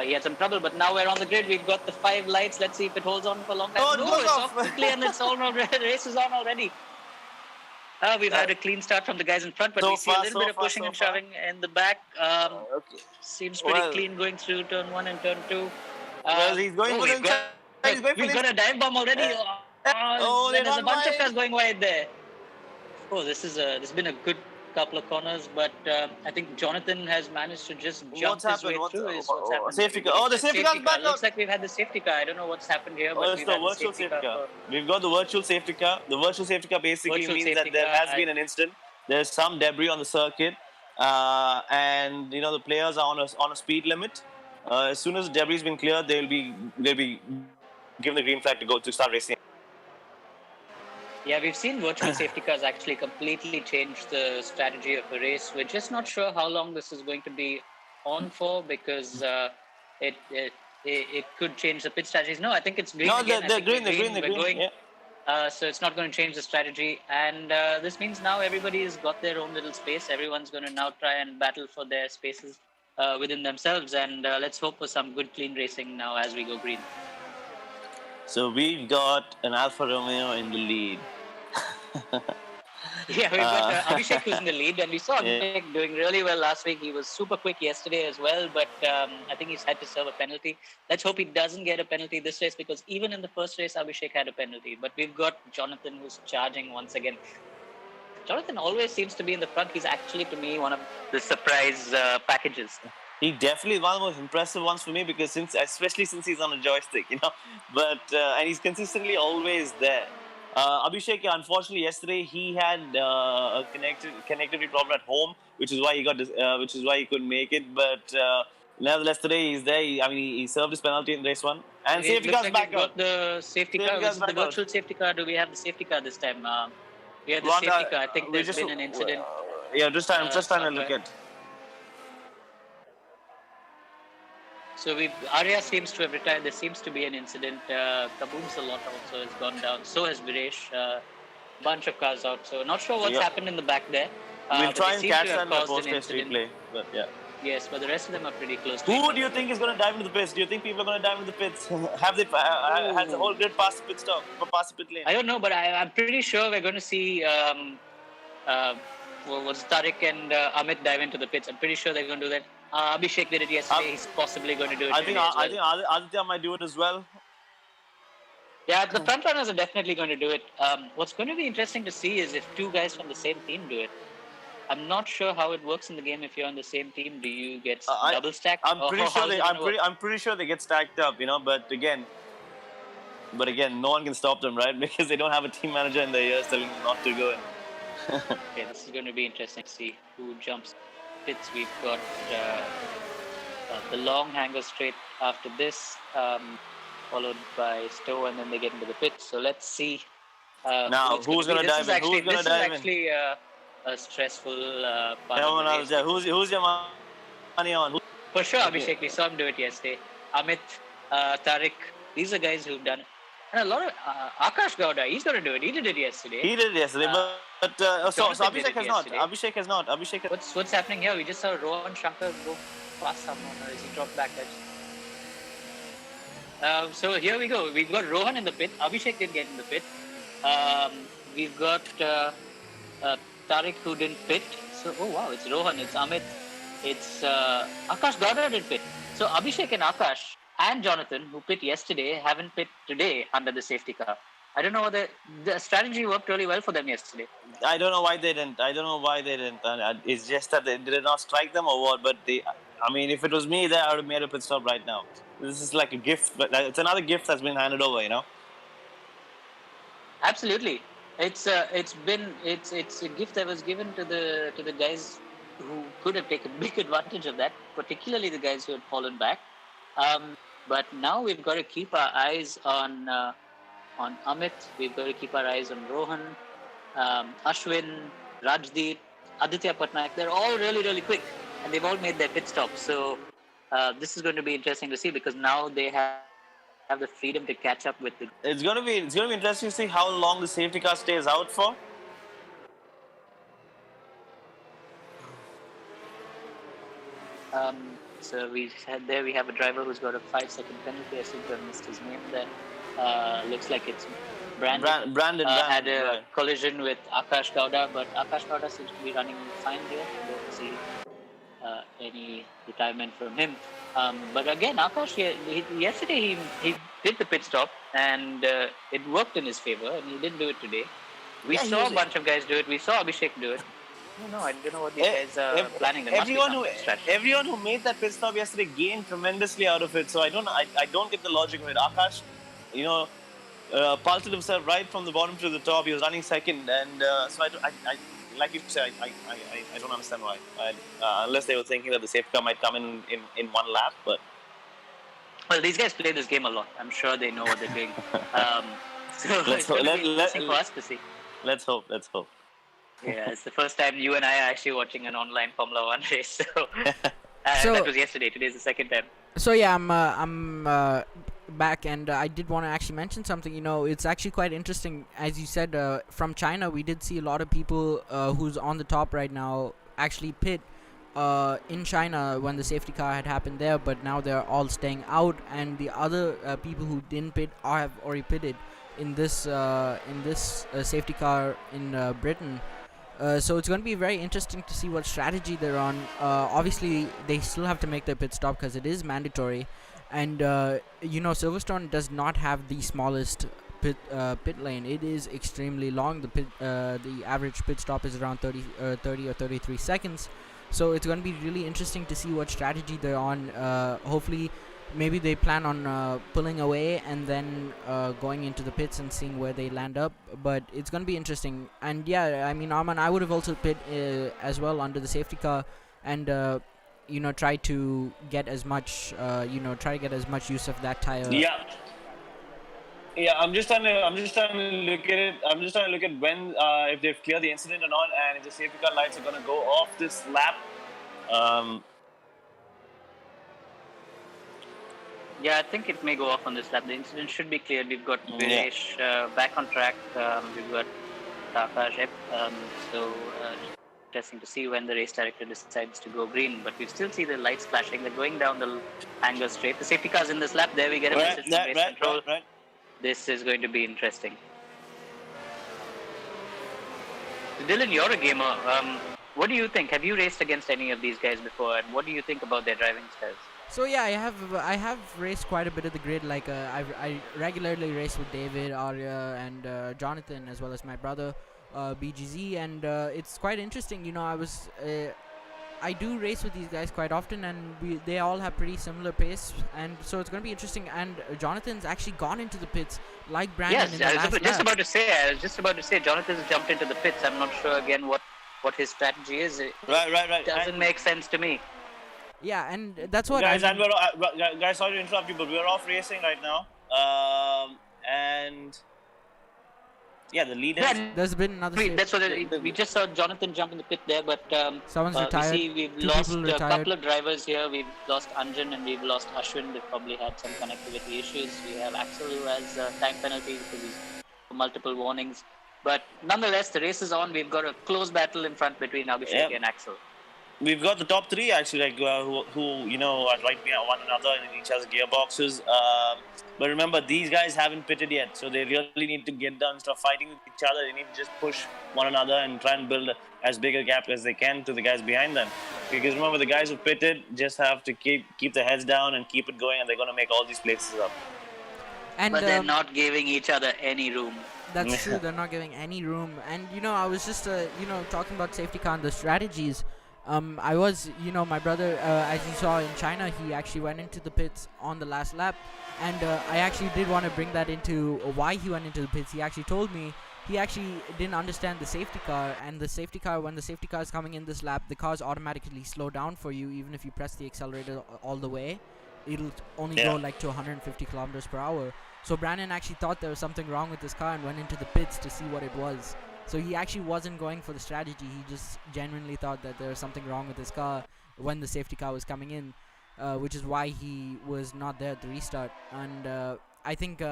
Speaker 1: He had some trouble, but now we're on the grid. We've got the 5 lights. Let's see if it holds on for a long time.
Speaker 3: Oh, it
Speaker 1: No,
Speaker 3: goes
Speaker 1: it's
Speaker 3: off.
Speaker 1: off quickly and it's all race is on already. We've had a clean start from the guys in front, but
Speaker 3: So
Speaker 1: we see a
Speaker 3: far,
Speaker 1: little
Speaker 3: so
Speaker 1: bit of
Speaker 3: far,
Speaker 1: pushing
Speaker 3: so
Speaker 1: and
Speaker 3: far.
Speaker 1: shoving in the back.
Speaker 3: Okay.
Speaker 1: Seems pretty
Speaker 3: Well-
Speaker 1: clean going through turn 1 and turn 2.
Speaker 3: Well, he's going for the
Speaker 1: we've got,
Speaker 3: inside. He's going for
Speaker 1: we've
Speaker 3: the
Speaker 1: got a dive bomb already.
Speaker 3: Oh, they
Speaker 1: There's a
Speaker 3: run
Speaker 1: bunch of
Speaker 3: wide.
Speaker 1: cars going wide there. Oh, this has been a good couple of corners, but I think Jonathan has managed to just jump his way through. Is what's happened?
Speaker 3: Safety car. Oh, the safety car's back
Speaker 1: Looks
Speaker 3: out.
Speaker 1: like we've had the safety car. I don't know what's happened here,
Speaker 3: Oh,
Speaker 1: but
Speaker 3: it's
Speaker 1: we've
Speaker 3: the
Speaker 1: had the
Speaker 3: virtual
Speaker 1: safety
Speaker 3: safety
Speaker 1: car.
Speaker 3: car. We've got the virtual safety car. The virtual safety car basically
Speaker 1: Virtual
Speaker 3: means
Speaker 1: safety
Speaker 3: that there
Speaker 1: car,
Speaker 3: has been an incident. There's some debris on the circuit, and you know the players are on a speed limit. As soon as the debris has been cleared, they'll be given the green flag to start racing.
Speaker 1: Yeah, we've seen virtual safety cars actually completely change the strategy of a race. We're just not sure how long this is going to be on for because it, it it could change the pit strategies. No, I think it's green
Speaker 3: No,
Speaker 1: again.
Speaker 3: they're green. They're green.
Speaker 1: We're going.
Speaker 3: Yeah.
Speaker 1: So it's not going to change the strategy, and this means now everybody's got their own little space. Everyone's going to now try and battle for their spaces within themselves, and let's hope for some good, clean racing now as we go green.
Speaker 3: So we've got an Alfa Romeo in the lead.
Speaker 1: Yeah, we've got Abhishek who's in the lead, and we saw
Speaker 3: Yeah.
Speaker 1: Abhishek doing really well last week. He was super quick yesterday as well, but I think he's had to serve a penalty. Let's hope he doesn't get a penalty this race because even in the first race, Abhishek had a penalty. But we've got Jonathan who's charging once again. Jonathan always seems to be in the front. He's actually, to me, one of the surprise packages.
Speaker 3: He definitely is one of the most impressive ones for me because especially since he's on a joystick, you know. But and he's consistently always there. Abhishek, unfortunately, yesterday he had a connectivity problem at home, which is why which is why he couldn't make it. But nevertheless, today he's there. He served his penalty in race 1, and safety car's
Speaker 1: like
Speaker 3: back
Speaker 1: we've
Speaker 3: out.
Speaker 1: got the safety car.
Speaker 3: car's
Speaker 1: Is it the
Speaker 3: back out.
Speaker 1: virtual safety car? Do we have the safety car this time? We have the
Speaker 3: Well,
Speaker 1: safety car. I think
Speaker 3: we
Speaker 1: there's been an incident.
Speaker 3: Yeah, just trying to
Speaker 1: somewhere.
Speaker 3: look at.
Speaker 1: So Arya seems to have retired. There seems to be an incident. Kaboom's a lot also has gone down. So has Viresh. Bunch of cars out. So not sure what's happened in the back there.
Speaker 3: We'll
Speaker 1: but
Speaker 3: try
Speaker 1: they
Speaker 3: and
Speaker 1: seem
Speaker 3: catch
Speaker 1: to have
Speaker 3: that in the
Speaker 1: caused an
Speaker 3: post-race
Speaker 1: incident.
Speaker 3: replay. But yeah.
Speaker 1: Yes, but the rest of them are pretty close. to
Speaker 3: Who
Speaker 1: each
Speaker 3: do you
Speaker 1: other.
Speaker 3: think is going to dive into the pits? Do you think people are going to dive into the pits? Have they has the whole grid passed the pit stop or past the pit lane?
Speaker 1: I don't know, but I'm pretty sure we're going to see what's Tariq and Amit dive into the pits. I'm pretty sure they're going to do that. Abhishek did it yesterday. He's possibly going to do it
Speaker 3: I think
Speaker 1: today as well.
Speaker 3: I think Aditya might do it as well.
Speaker 1: Yeah, the front runners are definitely going to do it. What's going to be interesting to see is if 2 guys from the same team do it. I'm not sure how it works in the game if you're on the same team. Do you get double stacked?
Speaker 3: I'm pretty sure they get stacked up, you know. But again, no one can stop them, right? Because they don't have a team manager in their ears telling them not to go in.
Speaker 1: Okay, this is going to be interesting to see who jumps pits. We've got the long hanger straight after this, followed by Stowe, and then they get into the pits. So let's see.
Speaker 3: Now, who's going to dive in? Who's going to dive in?
Speaker 1: This is actually a stressful part
Speaker 3: Come
Speaker 1: of
Speaker 3: on,
Speaker 1: the race.
Speaker 3: who's your money on?
Speaker 1: For sure, Abhishek. We saw him do it yesterday. Amit, Tariq, these are guys who've done it. And a lot of Akash Gowda, he's going to do it. He did it yesterday.
Speaker 3: He did it yesterday, but so
Speaker 1: Jonathan did
Speaker 3: Abhishek
Speaker 1: it
Speaker 3: has not.
Speaker 1: yesterday.
Speaker 3: Abhishek has not. Abhishek has.
Speaker 1: What's happening here? We just saw Rohan Shankar go past someone, or is he dropped back? So here we go. We've got Rohan in the pit. Abhishek did get in the pit. We've got Tariq who didn't pit. So oh wow, it's Rohan, it's Amit, it's Akash Gowda did pit. So Abhishek and Akash and Jonathan, who pit yesterday, haven't pit today under the safety car. I don't know whether the strategy worked really well for them yesterday.
Speaker 3: I don't know why they didn't. And it's just that they did not strike them or what. But I mean, if it was me there, I would have made a pit stop right now. This is like a gift, but it's another gift that's been handed over, you know.
Speaker 1: Absolutely, it's a gift that was given to the guys who could have taken big advantage of that, particularly the guys who had fallen back. But now we've got to keep our eyes on Amit. We've got to keep our eyes on Rohan, Ashwin, Rajdeep, Aditya Patnaik. They're all really, really quick, and they've all made their pit stops. So this is going to be interesting to see because now they have the freedom to catch up with the.
Speaker 3: It's gonna be interesting to see how long the safety car stays out for.
Speaker 1: So we had there we have a driver who's got a 5-second penalty. I think I missed his name there. Looks like it's Brandon.
Speaker 3: Brandon,
Speaker 1: Had a
Speaker 3: right.
Speaker 1: collision with Akash Gowda, but Akash Gowda seems to be running fine here. Don't see any retirement from him. But again, Akash, yesterday he did the pit stop and it worked in his favor, and he didn't do it today. We saw a bunch of guys do it. We saw Abhishek do it. I don't know what these guys are planning. There
Speaker 3: Everyone who made that pit stop yesterday gained tremendously out of it. So I don't get the logic of it. Akash, pulsed himself right from the bottom to the top. He was running second, and so I like you said, I don't understand why. Unless they were thinking that the safety car might come in one lap, but.
Speaker 1: Well, these guys play this game a lot. I'm sure they know what they're doing. So it's going to be interesting for us to see.
Speaker 3: Let's hope.
Speaker 1: Yeah, it's the first time you and I are actually watching an online Formula One race. So that was yesterday. Today's the second time.
Speaker 2: So yeah, I'm back, and I did want to actually mention something. It's actually quite interesting, as you said. From China, we did see a lot of people who's on the top right now actually pit in China when the safety car had happened there, but now they're all staying out, and the other people who didn't pit have already pitted in this safety car in Britain. So it's going to be very interesting to see what strategy they're on. Obviously, they still have to make their pit stop because it is mandatory. And, Silverstone does not have the smallest pit lane. It is extremely long. The average pit stop is around 30 or 33 seconds. So it's going to be really interesting to see what strategy they're on. Hopefully, maybe they plan on pulling away and then going into the pits and seeing where they land up. But it's going to be interesting. And yeah, I mean, Arman, I would have also pit as well under the safety car, and try to get as much use of that tire.
Speaker 3: Yeah, I'm just trying to look at it. I'm just trying to look at when if they've cleared the incident or not, and if the safety car lights are going to go off this lap.
Speaker 1: Yeah, I think it may go off on this lap. The incident should be cleared. We've got Viresh back on track. We've got Takash. So interesting to see when the race director decides to go green. But we still see the lights flashing. They're going down the angle straight. The safety car's in this lap. There we get a message from race control.
Speaker 3: Right.
Speaker 1: This is going to be interesting. Dylan, you're a gamer. What do you think? Have you raced against any of these guys before, and what do you think about their driving styles?
Speaker 2: So yeah, I have raced quite a bit of the grid. Like I regularly race with David, Arya, and Jonathan, as well as my brother BGZ, and it's quite interesting. I do race with these guys quite often, and they all have pretty similar pace, and so it's going to be interesting. And Jonathan's actually gone into the pits like Brandon.
Speaker 1: Yes, I was just about to say Jonathan's jumped into the pits. I'm not sure again what his strategy is.
Speaker 3: Right.
Speaker 1: Doesn't make sense to me.
Speaker 2: Yeah, and that's what
Speaker 3: guys. Guys, sorry to interrupt you, but we're off racing right now. And yeah, the lead.
Speaker 2: There's been another.
Speaker 1: That's what we just saw Jonathan jump in the pit there, but
Speaker 2: someone's retired.
Speaker 1: We see we've lost a couple of drivers here. We've lost Anjan and we've lost Ashwin. They've probably had some connectivity issues. We have Axel who has time penalty because he's multiple warnings. But nonetheless, the race is on. We've got a close battle in front between Abhishek and Axel.
Speaker 3: We've got the top three actually, who are right behind one another in each other's gearboxes. But remember, these guys haven't pitted yet, so they really need to get down, start fighting with each other. They need to just push one another and try and build as big a gap as they can to the guys behind them. Because remember, the guys who pitted just have to keep their heads down and keep it going, and they're going to make all these places up.
Speaker 2: But
Speaker 1: they're not giving each other any room.
Speaker 2: That's true. They're not giving any room. And I was just talking about safety car and the strategies. I was, my brother, as you saw in China, he actually went into the pits on the last lap, and I actually did want to bring that into why he went into the pits. He actually told me he actually didn't understand the safety car, and the safety car, when the safety car is coming in this lap, the cars automatically slow down for you, even if you press the accelerator all the way. It'll only go like to 150 kilometers per hour. So Brandon actually thought there was something wrong with this car and went into the pits to see what it was. So he actually wasn't going for the strategy. He just genuinely thought that there was something wrong with his car when the safety car was coming in, which is why he was not there at the restart. And I think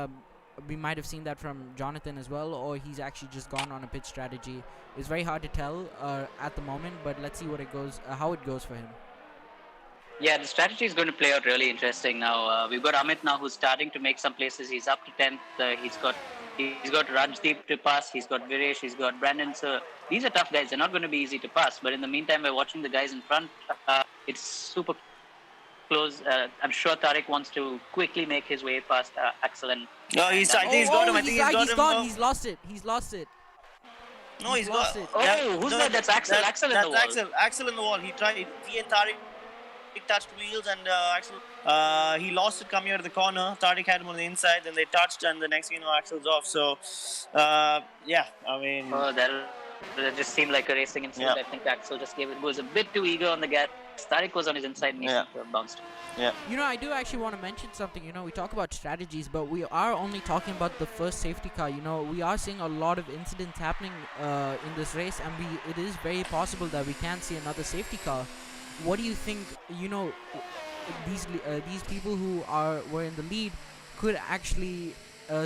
Speaker 2: we might have seen that from Jonathan as well, or he's actually just gone on a pit strategy. It's very hard to tell at the moment, but let's see what it goes, how it goes for him.
Speaker 1: Yeah, the strategy is going to play out really interesting now. We've got Amit now, who's starting to make some places. He's up to 10th. He's got Rajdeep to pass. He's got Viresh. He's got Brandon. So these are tough guys. They're not going to be easy to pass. But in the meantime, by watching the guys in front, it's super close. I'm sure Tariq wants to quickly make his way past Axel and.
Speaker 3: No, I think he's got him. I think he's got
Speaker 2: he's
Speaker 3: him.
Speaker 2: gone. He's lost it. He's lost it.
Speaker 3: No, he's
Speaker 2: lost
Speaker 3: got
Speaker 2: it.
Speaker 1: Oh,
Speaker 3: yeah,
Speaker 1: who's
Speaker 3: no,
Speaker 1: that? That's Axel. Axel in the wall.
Speaker 3: That's Axel in the wall. He and Tariq touched wheels, and Axel he lost it coming out of the corner. Tariq had him on the inside, then they touched, and the next thing you know, Axel's off. So yeah, I mean.
Speaker 1: Oh, that just seemed like a racing incident.
Speaker 3: Yeah.
Speaker 1: I think Axel just was a bit too eager on the gas. Tariq was on his inside and he bounced.
Speaker 3: Yeah.
Speaker 2: I do actually want to mention something. We talk about strategies, but we are only talking about the first safety car. We are seeing a lot of incidents happening in this race, and it is very possible that we can see another safety car. What do you think? These people who were in the lead could actually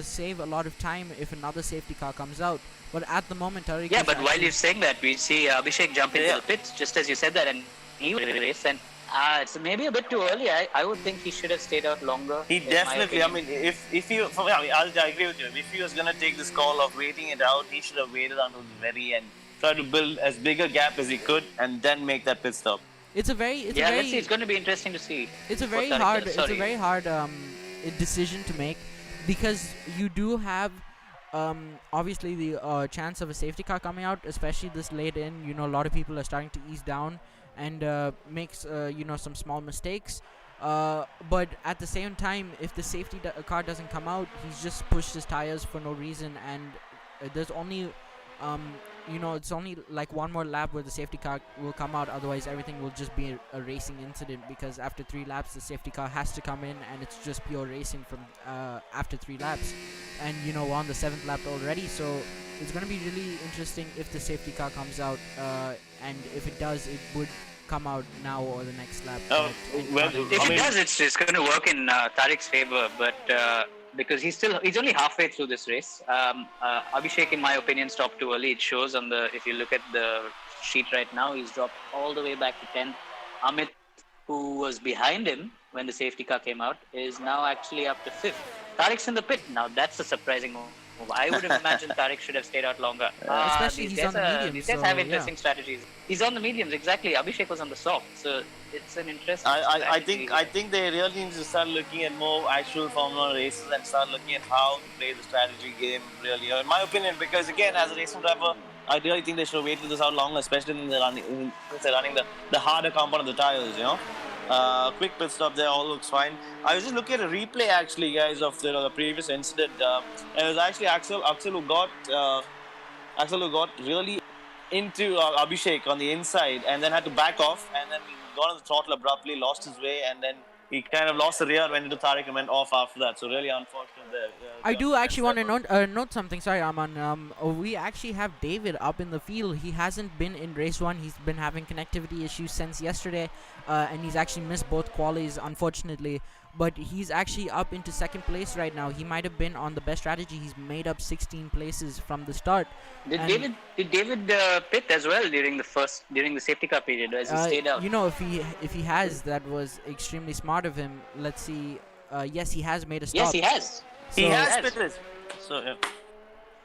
Speaker 2: save a lot of time if another safety car comes out. But at the moment, Tariq.
Speaker 1: Yeah, but while you're saying that, we see Abhishek jump into the pits just as you said that, and he will race. And it's maybe a bit too early. I would think he should have stayed out longer.
Speaker 3: He definitely. I mean, if he, I agree with you. If he was gonna take this call of waiting it out, he should have waited until the very end, try to build as big a gap as he could, and then make that pit stop.
Speaker 2: Let's see.
Speaker 1: It's going to be interesting to see.
Speaker 2: It's a very hard decision to make, because you do have obviously the chance of a safety car coming out, especially this late in. A lot of people are starting to ease down and makes some small mistakes. But at the same time, if the safety car doesn't come out, he's just pushed his tires for no reason, and there's only it's only like one more lap where the safety car will come out. Otherwise, everything will just be a racing incident, because after 3 laps, the safety car has to come in, and it's just pure racing from after 3 laps. And we're on the 7th lap already, so it's going to be really interesting if the safety car comes out, and if it does, it would come out now or the next lap.
Speaker 1: If it does, it's going to work in Tariq's favor, but because he's only halfway through this race. Abhishek, in my opinion, stopped too early. It shows if you look at the sheet right now, he's dropped all the way back to 10th. Amit, who was behind him when the safety car came out, is now actually up to 5th. Tariq's in the pit. Now that's a surprising move. I would have imagined Tariq should have stayed out longer.
Speaker 2: Especially he's on the mediums.
Speaker 1: These guys have interesting strategies. He's on the mediums, exactly. Abhishek was on the soft, so it's an interesting strategy.
Speaker 3: I think they really need to start looking at more actual Formula races and start looking at how to play the strategy game, really. In my opinion, because again, as a racing driver, I really think they should have waited this out longer, especially when they're running the harder compound of the tires, quick pit stop there, all looks fine. I was just looking at a replay actually, guys, of the previous incident. It was actually Axel who got really into Abhishek on the inside, and then had to back off, and then he got on the throttle abruptly, lost his way, and then he kind of lost the rear, went into Tariq and went off after that. So really unfortunate there.
Speaker 2: I do actually want to note something. Sorry, Aman. We actually have David up in the field. He hasn't been in race 1. He's been having connectivity issues since yesterday, and he's actually missed both qualies, unfortunately. But he's actually up into 2nd place right now. He might have been on the best strategy. He's made up 16 places from the start.
Speaker 1: Did David pit as well during the safety car period, as he stayed out?
Speaker 2: If he has, that was extremely smart of him. Let's see. Yes, he has made a stop.
Speaker 1: Yes, he has.
Speaker 3: He has pitted. So yeah.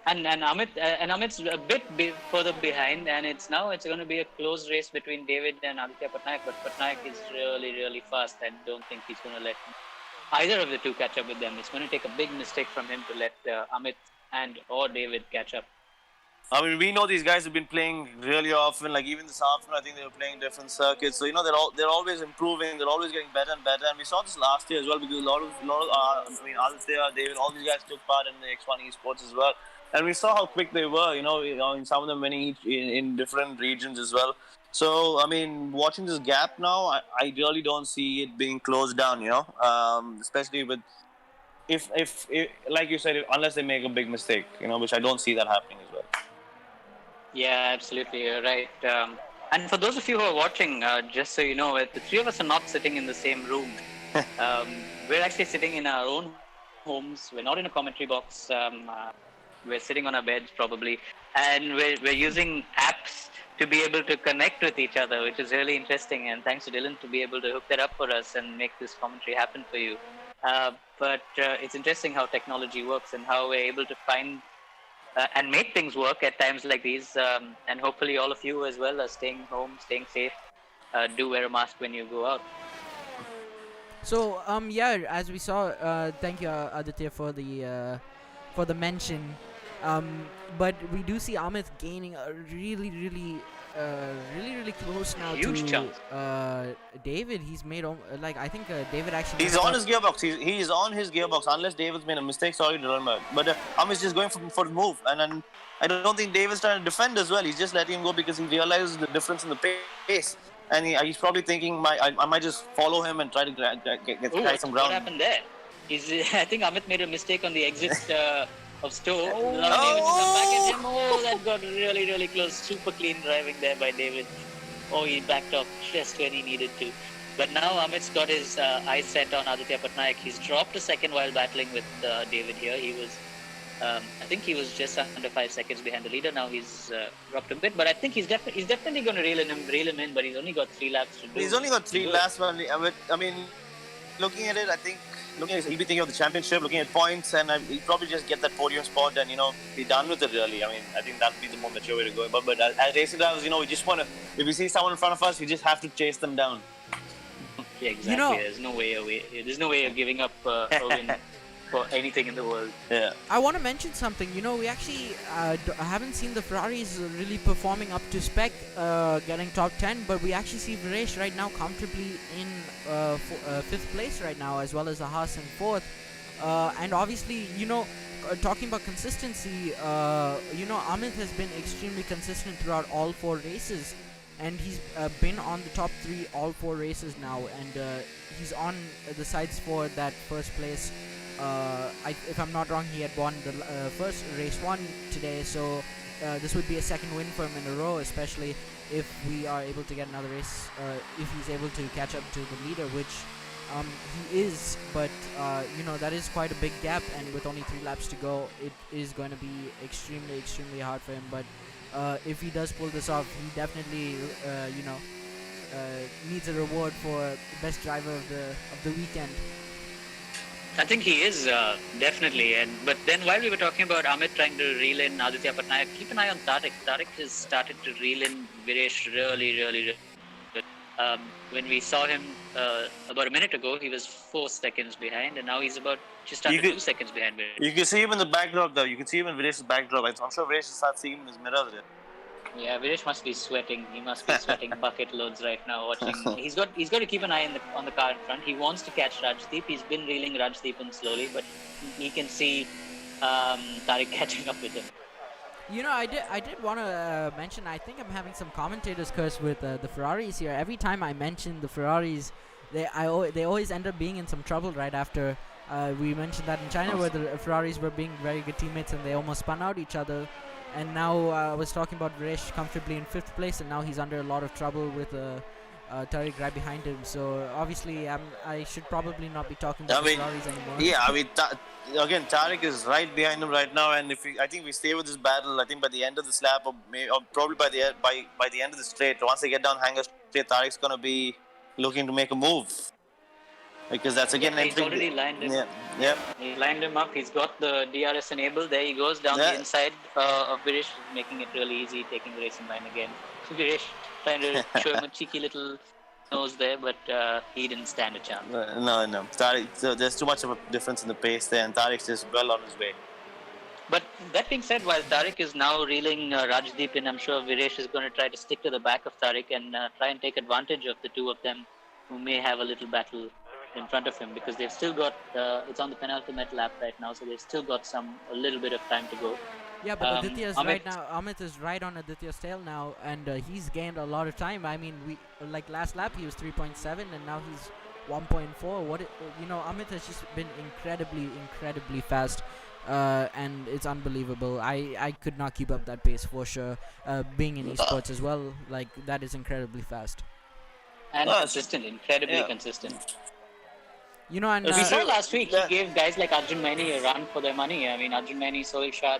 Speaker 1: And Amit's a bit further behind, and it's going to be a close race between David and Aditya Patnaik. But Patnaik is really, really fast. I don't think he's going to let either of the two catch up with them. It's going to take a big mistake from him to let Amit or David catch up.
Speaker 3: I mean, we know these guys have been playing really often. Like even this afternoon, I think they were playing different circuits. So they're always improving. They're always getting better and better. And we saw this last year as well, because a lot of Aditya, David, all these guys took part in the X1 esports as well. And we saw how quick they were, in some of them winning in different regions as well. So, I mean, watching this gap now, I really don't see it being closed down, especially with, if like you said, unless they make a big mistake, which I don't see that happening as well.
Speaker 1: Yeah, absolutely, you're right. And for those of you who are watching, just so you know, the 3 of us are not sitting in the same room. We're actually sitting in our own homes. We're not in a commentary box. We're sitting on our beds probably, and we're using apps to be able to connect with each other, which is really interesting. And thanks to Dylan to be able to hook that up for us and make this commentary happen for you. But it's interesting how technology works and how we're able to find and make things work at times like these. And hopefully, all of you as well are staying home, staying safe. Do wear a mask when you go out.
Speaker 2: So yeah, as we saw, thank you Aditya for the mention. But we do see Amit gaining a really close now
Speaker 1: Huge
Speaker 2: to
Speaker 1: chance.
Speaker 2: David. He's made like I think David actually.
Speaker 3: He's on his gearbox. He's on his gearbox. Unless David's made a mistake, sorry to remember. But Amit's just going for the move, and then I don't think David's trying to defend as well. He's just letting him go because he realizes the difference in the pace, and he's probably thinking, I might just follow him and try to get some ground.
Speaker 1: What happened there? I think Amit made a mistake on the exit of Stowe.
Speaker 3: Oh.
Speaker 1: David to come back at him. Oh, that got really close. Super clean driving there by David. Oh, he backed off just when he needed to. But now Amit's got his eyes set on Aditya Patnaik. He's dropped a second while battling with David here. He was, I think he was just under 5 seconds behind the leader. Now he's dropped a bit, but I think he's definitely going to reel him in. But he's only got 3 laps to do.
Speaker 3: He's only got 3 laps. I mean, looking at it, I think he'll be thinking of the championship, looking at points, and he'll probably just get that podium spot and be done with it. Really, I mean, I think that'd be the more mature way to go. But as racing drivers, we just want to. If we see someone in front of us, we just have to chase them down.
Speaker 1: Yeah, exactly. There's no way of giving up a win for anything in the world.
Speaker 3: Yeah.
Speaker 2: I want to mention something. We actually haven't seen the Ferraris really performing up to spec, getting top 10, but we actually see Viresh right now comfortably in 5th place right now, as well as the Haas in 4th. And obviously, talking about consistency, Amit has been extremely consistent throughout all 4 races. And he's been on the top 3 all 4 races now, and he's on the sides for that first place. If I'm not wrong, he had won the first race 1 today, so this would be a second win for him in a row, especially if we are able to get another race, if he's able to catch up to the leader, which he is, but that is quite a big gap, and with only 3 laps to go, it is going to be extremely hard for him. But if he does pull this off, he definitely needs a reward for best driver of the weekend.
Speaker 1: I think he is definitely. But then while we were talking about Amit trying to reel in Aditya Patnaik, keep an eye on Tarik. Tarik has started to reel in Viresh really good. When we saw him about a minute ago, he was 4 seconds behind, and now he's about just under 2 seconds behind Viresh.
Speaker 3: You can see him in the backdrop, though. You can see him in Viresh's backdrop. I'm sure Viresh will start seeing him in his mirror there.
Speaker 1: Yeah, Viresh must be sweating. He must be sweating bucket loads right now. Watching, he's got to keep an eye on the car in front. He wants to catch Rajdeep. He's been reeling Rajdeep in slowly, but he can see Tarik catching up with him.
Speaker 2: I did want to mention. I think I'm having some commentators curse with the Ferraris here. Every time I mention the Ferraris, they always end up being in some trouble right after. We mentioned that in China, where the Ferraris were being very good teammates and they almost spun out each other. And now I was talking about Viresh comfortably in 5th place, and now he's under a lot of trouble with Tarik right behind him. So obviously, I should probably not be talking about Ferraris anymore.
Speaker 3: Yeah, again, Tarik is right behind him right now, and I think we stay with this battle. I think by the end of this lap, or probably by the end of the straight, once they get down Hangar Straight, Tarik's gonna be looking to make a move. Because that's again
Speaker 1: he's already lined him.
Speaker 3: Yeah.
Speaker 1: He lined him up. He's got the DRS enabled. There he goes down the inside of Viresh, making it really easy, taking the racing line again. Viresh trying to show him a cheeky little nose there, but he didn't stand a chance.
Speaker 3: No. Tarik, so there's too much of a difference in the pace there, and Tarik's just well on his way.
Speaker 1: But that being said, while Tarik is now reeling Rajdeep in, I'm sure Viresh is going to try to stick to the back of Tarik and try and take advantage of the two of them, who may have a little battle in front of him, because they've still got it's on the penultimate lap right now, so they've still got a little bit of time to go.
Speaker 2: Yeah, but Aditya's right now. Amit is right on Aditya's tail now, and he's gained a lot of time. I mean, last lap he was 3.7, and now he's 1.4. Amit has just been incredibly fast, and it's unbelievable. I could not keep up that pace for sure. Being in esports as well, that is incredibly fast.
Speaker 1: And consistent, incredibly consistent.
Speaker 2: You know, and
Speaker 1: We saw last week he
Speaker 3: Yeah.
Speaker 1: gave guys like Arjun Maini a run for their money. I mean, Arjun Maini, Sohil Shah,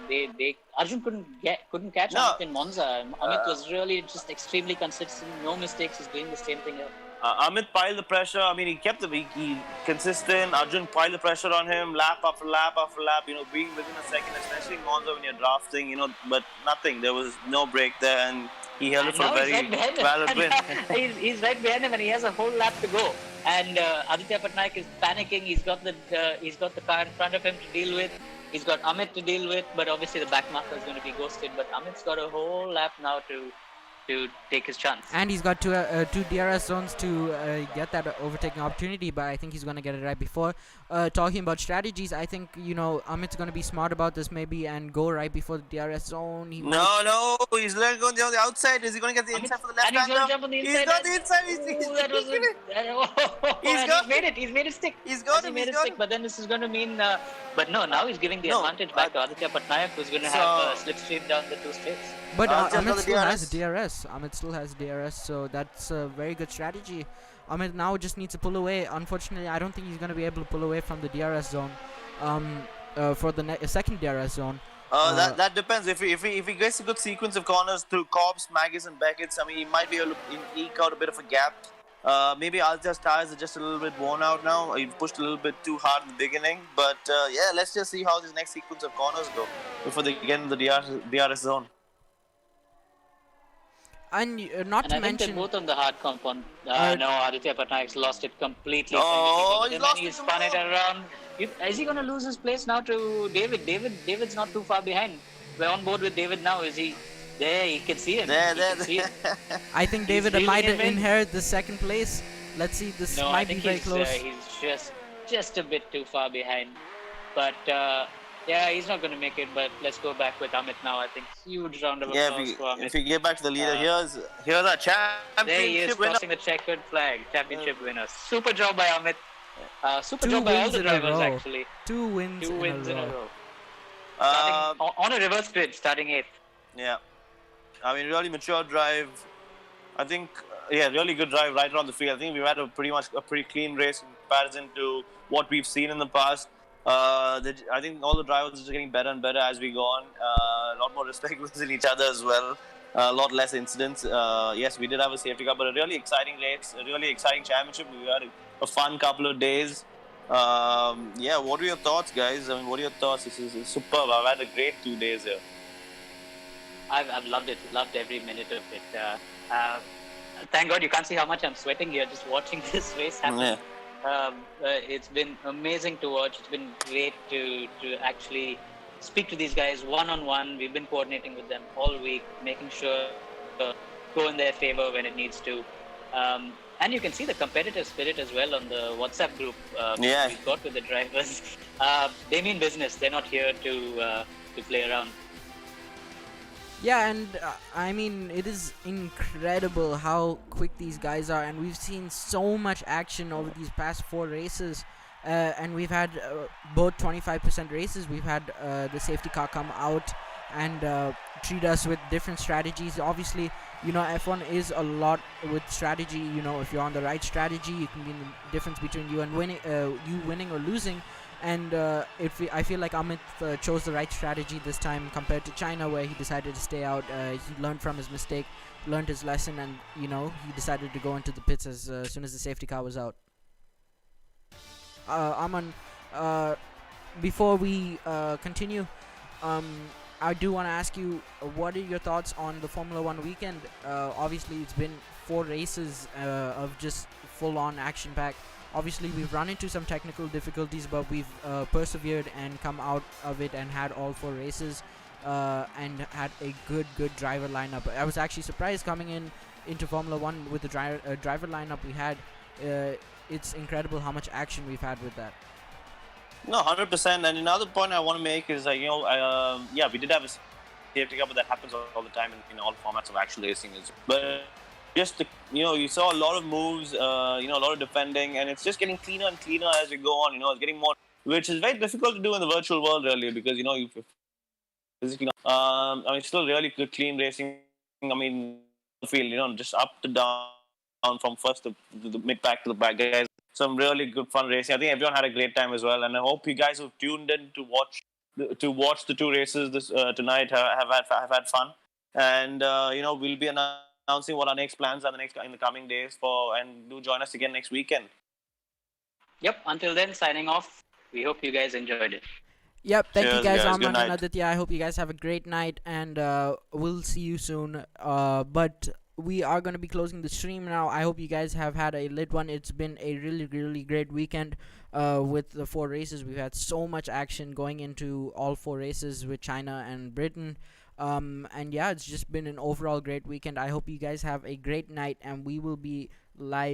Speaker 1: Arjun couldn't catch
Speaker 3: No,
Speaker 1: Amit in Monza. Amit was really just extremely consistent, no mistakes. He's doing the same thing here.
Speaker 3: Amit piled the pressure. I mean, he kept he consistent. Arjun piled the pressure on him, lap after lap after lap. You know, being within a second, especially in Monza when you're drafting. You know, but nothing. There was no break there, and he held it
Speaker 1: And
Speaker 3: for a
Speaker 1: now he's right
Speaker 3: very
Speaker 1: behind him.
Speaker 3: valid win.
Speaker 1: He's right behind him, and he has a whole lap to go. And Aditya Patnaik is panicking. He's got the car in front of him to deal with. He's got Amit to deal with, but obviously the back marker is going to be ghosted. But Amit's got a whole lap now to take his chance.
Speaker 2: And he's got two DRS zones to get that overtaking opportunity, but I think he's going to get it right before. Talking about strategies, I think, Amit's going to be smart about this maybe and go right before the DRS zone.
Speaker 3: No, he's going on the outside. Is he going to get the inside for the left
Speaker 1: And he's going to jump on the inside.
Speaker 3: He's got the inside.
Speaker 1: He's made it stick.
Speaker 3: He's got him.
Speaker 1: Made it stick. But then this is going to mean. But no, now he's giving the advantage back to Aditya Patnaik, who's going to have slipstream down the two straights.
Speaker 2: But
Speaker 3: Just
Speaker 2: Amit
Speaker 3: got the
Speaker 2: still has
Speaker 3: DRS.
Speaker 2: DRS. Amit still has DRS, so that's a very good strategy. Amit now just needs to pull away. Unfortunately, I don't think he's going to be able to pull away from the DRS zone for the second DRS zone.
Speaker 3: That depends. If he gets a good sequence of corners through Cobbs, Maggis, and Beckett's, I mean, he might be able to eke out a bit of a gap. Maybe Alta's tires are just a little bit worn out now. He pushed a little bit too hard in the beginning. But yeah, let's just see how this next sequence of corners go before they get in the DRS zone.
Speaker 2: And not
Speaker 1: And
Speaker 2: to
Speaker 1: I think
Speaker 2: mention,
Speaker 1: they're both on the hard compound. No, Aditya Patnaik's lost it completely.
Speaker 3: Oh, he's lost
Speaker 1: He's
Speaker 3: it
Speaker 1: spun it
Speaker 3: tomorrow.
Speaker 1: around. Is he going to lose his place now to David? David's not too far behind. We're on board with David now. Is he? There, you can see him. See him.
Speaker 2: I think David
Speaker 1: reeling
Speaker 2: might
Speaker 1: him in.
Speaker 2: inherit the second place. Let's see, this
Speaker 1: No, I
Speaker 2: might be
Speaker 1: think
Speaker 2: very
Speaker 1: he's
Speaker 2: close.
Speaker 1: just a bit too far behind. But yeah, he's not going to make it. But let's go back with Amit now. I think huge round of applause for Amit.
Speaker 3: if we get back to the leader, here's our championship
Speaker 1: There he is,
Speaker 3: winner.
Speaker 1: crossing the checkered flag. Championship winner. Super job by Amit. Super
Speaker 2: Two
Speaker 1: job by all
Speaker 2: wins
Speaker 1: the
Speaker 2: in a
Speaker 1: drivers,
Speaker 2: row.
Speaker 1: actually.
Speaker 2: Two wins in a row.
Speaker 1: Starting on a reverse grid, starting 8th.
Speaker 3: Yeah, I mean, really mature drive. I think, really good drive right around the field. I think we've had a pretty clean race in comparison to what we've seen in the past. I think all the drivers are getting better and better as we go on. A lot more respect within each other as well. A lot less incidents. Yes, we did have a safety car, but a really exciting race, a really exciting championship. We had a fun couple of days. What are your thoughts, guys? I mean, what are your thoughts? This is superb. I've had a great 2 days here.
Speaker 1: I've loved it. Loved every minute of it. Thank God you can't see how much I'm sweating here just watching this race happen.
Speaker 3: Yeah.
Speaker 1: It's been amazing to watch. It's been great to actually speak to these guys one-on-one. We've been coordinating with them all week, making sure go in their favor when it needs to. And you can see the competitive spirit as well on the WhatsApp group we've got with the drivers. They mean business. They're not here to play around.
Speaker 2: Yeah, and I mean, it is incredible how quick these guys are, and we've seen so much action over these past 4 races. And we've had both 25% races. We've had the safety car come out and treat us with different strategies. Obviously, F1 is a lot with strategy. If you're on the right strategy, it can be the difference between you and winning or losing. And I feel like Amit chose the right strategy this time compared to China, where he decided to stay out. He learned from his mistake, learned his lesson, and he decided to go into the pits as soon as the safety car was out. Aman, before we continue, I do want to ask you, what are your thoughts on the Formula 1 weekend? Obviously, it's been 4 races of just full-on action-pack. Obviously, we've run into some technical difficulties, but we've persevered and come out of it and had all 4 races and had a good driver lineup. I was actually surprised coming into Formula 1 with the driver lineup we had. It's incredible how much action we've had with that.
Speaker 3: No, 100%. And another point I want to make is, we did have a safety car, but that happens all the time in all formats of actual racing. But just, you saw a lot of moves, a lot of defending, and it's just getting cleaner and cleaner as we go on. It's getting more, which is very difficult to do in the virtual world, really, because, you physically, still really good, clean racing. I mean, field, just up to down from first to the mid back to the back guys. some really good fun racing. I think everyone had a great time as well, and I hope you guys who've tuned in to watch the two races this tonight have had fun. And we'll be announcing what our next plans are in the coming days and do join us again next weekend.
Speaker 1: Yep. Until then, signing off. We hope you guys enjoyed it.
Speaker 2: Yep, thank you
Speaker 3: Cheers,
Speaker 2: guys,
Speaker 3: guys.
Speaker 2: Amran
Speaker 3: Good
Speaker 2: and
Speaker 3: night.
Speaker 2: Aditya. I hope you guys have a great night, and we'll see you soon. But we are going to be closing the stream now. I hope you guys have had a lit one. It's been a really, really great weekend with the 4 races. We've had so much action going into all 4 races with China and Britain. And yeah, it's just been an overall great weekend. I hope you guys have a great night, and we will be live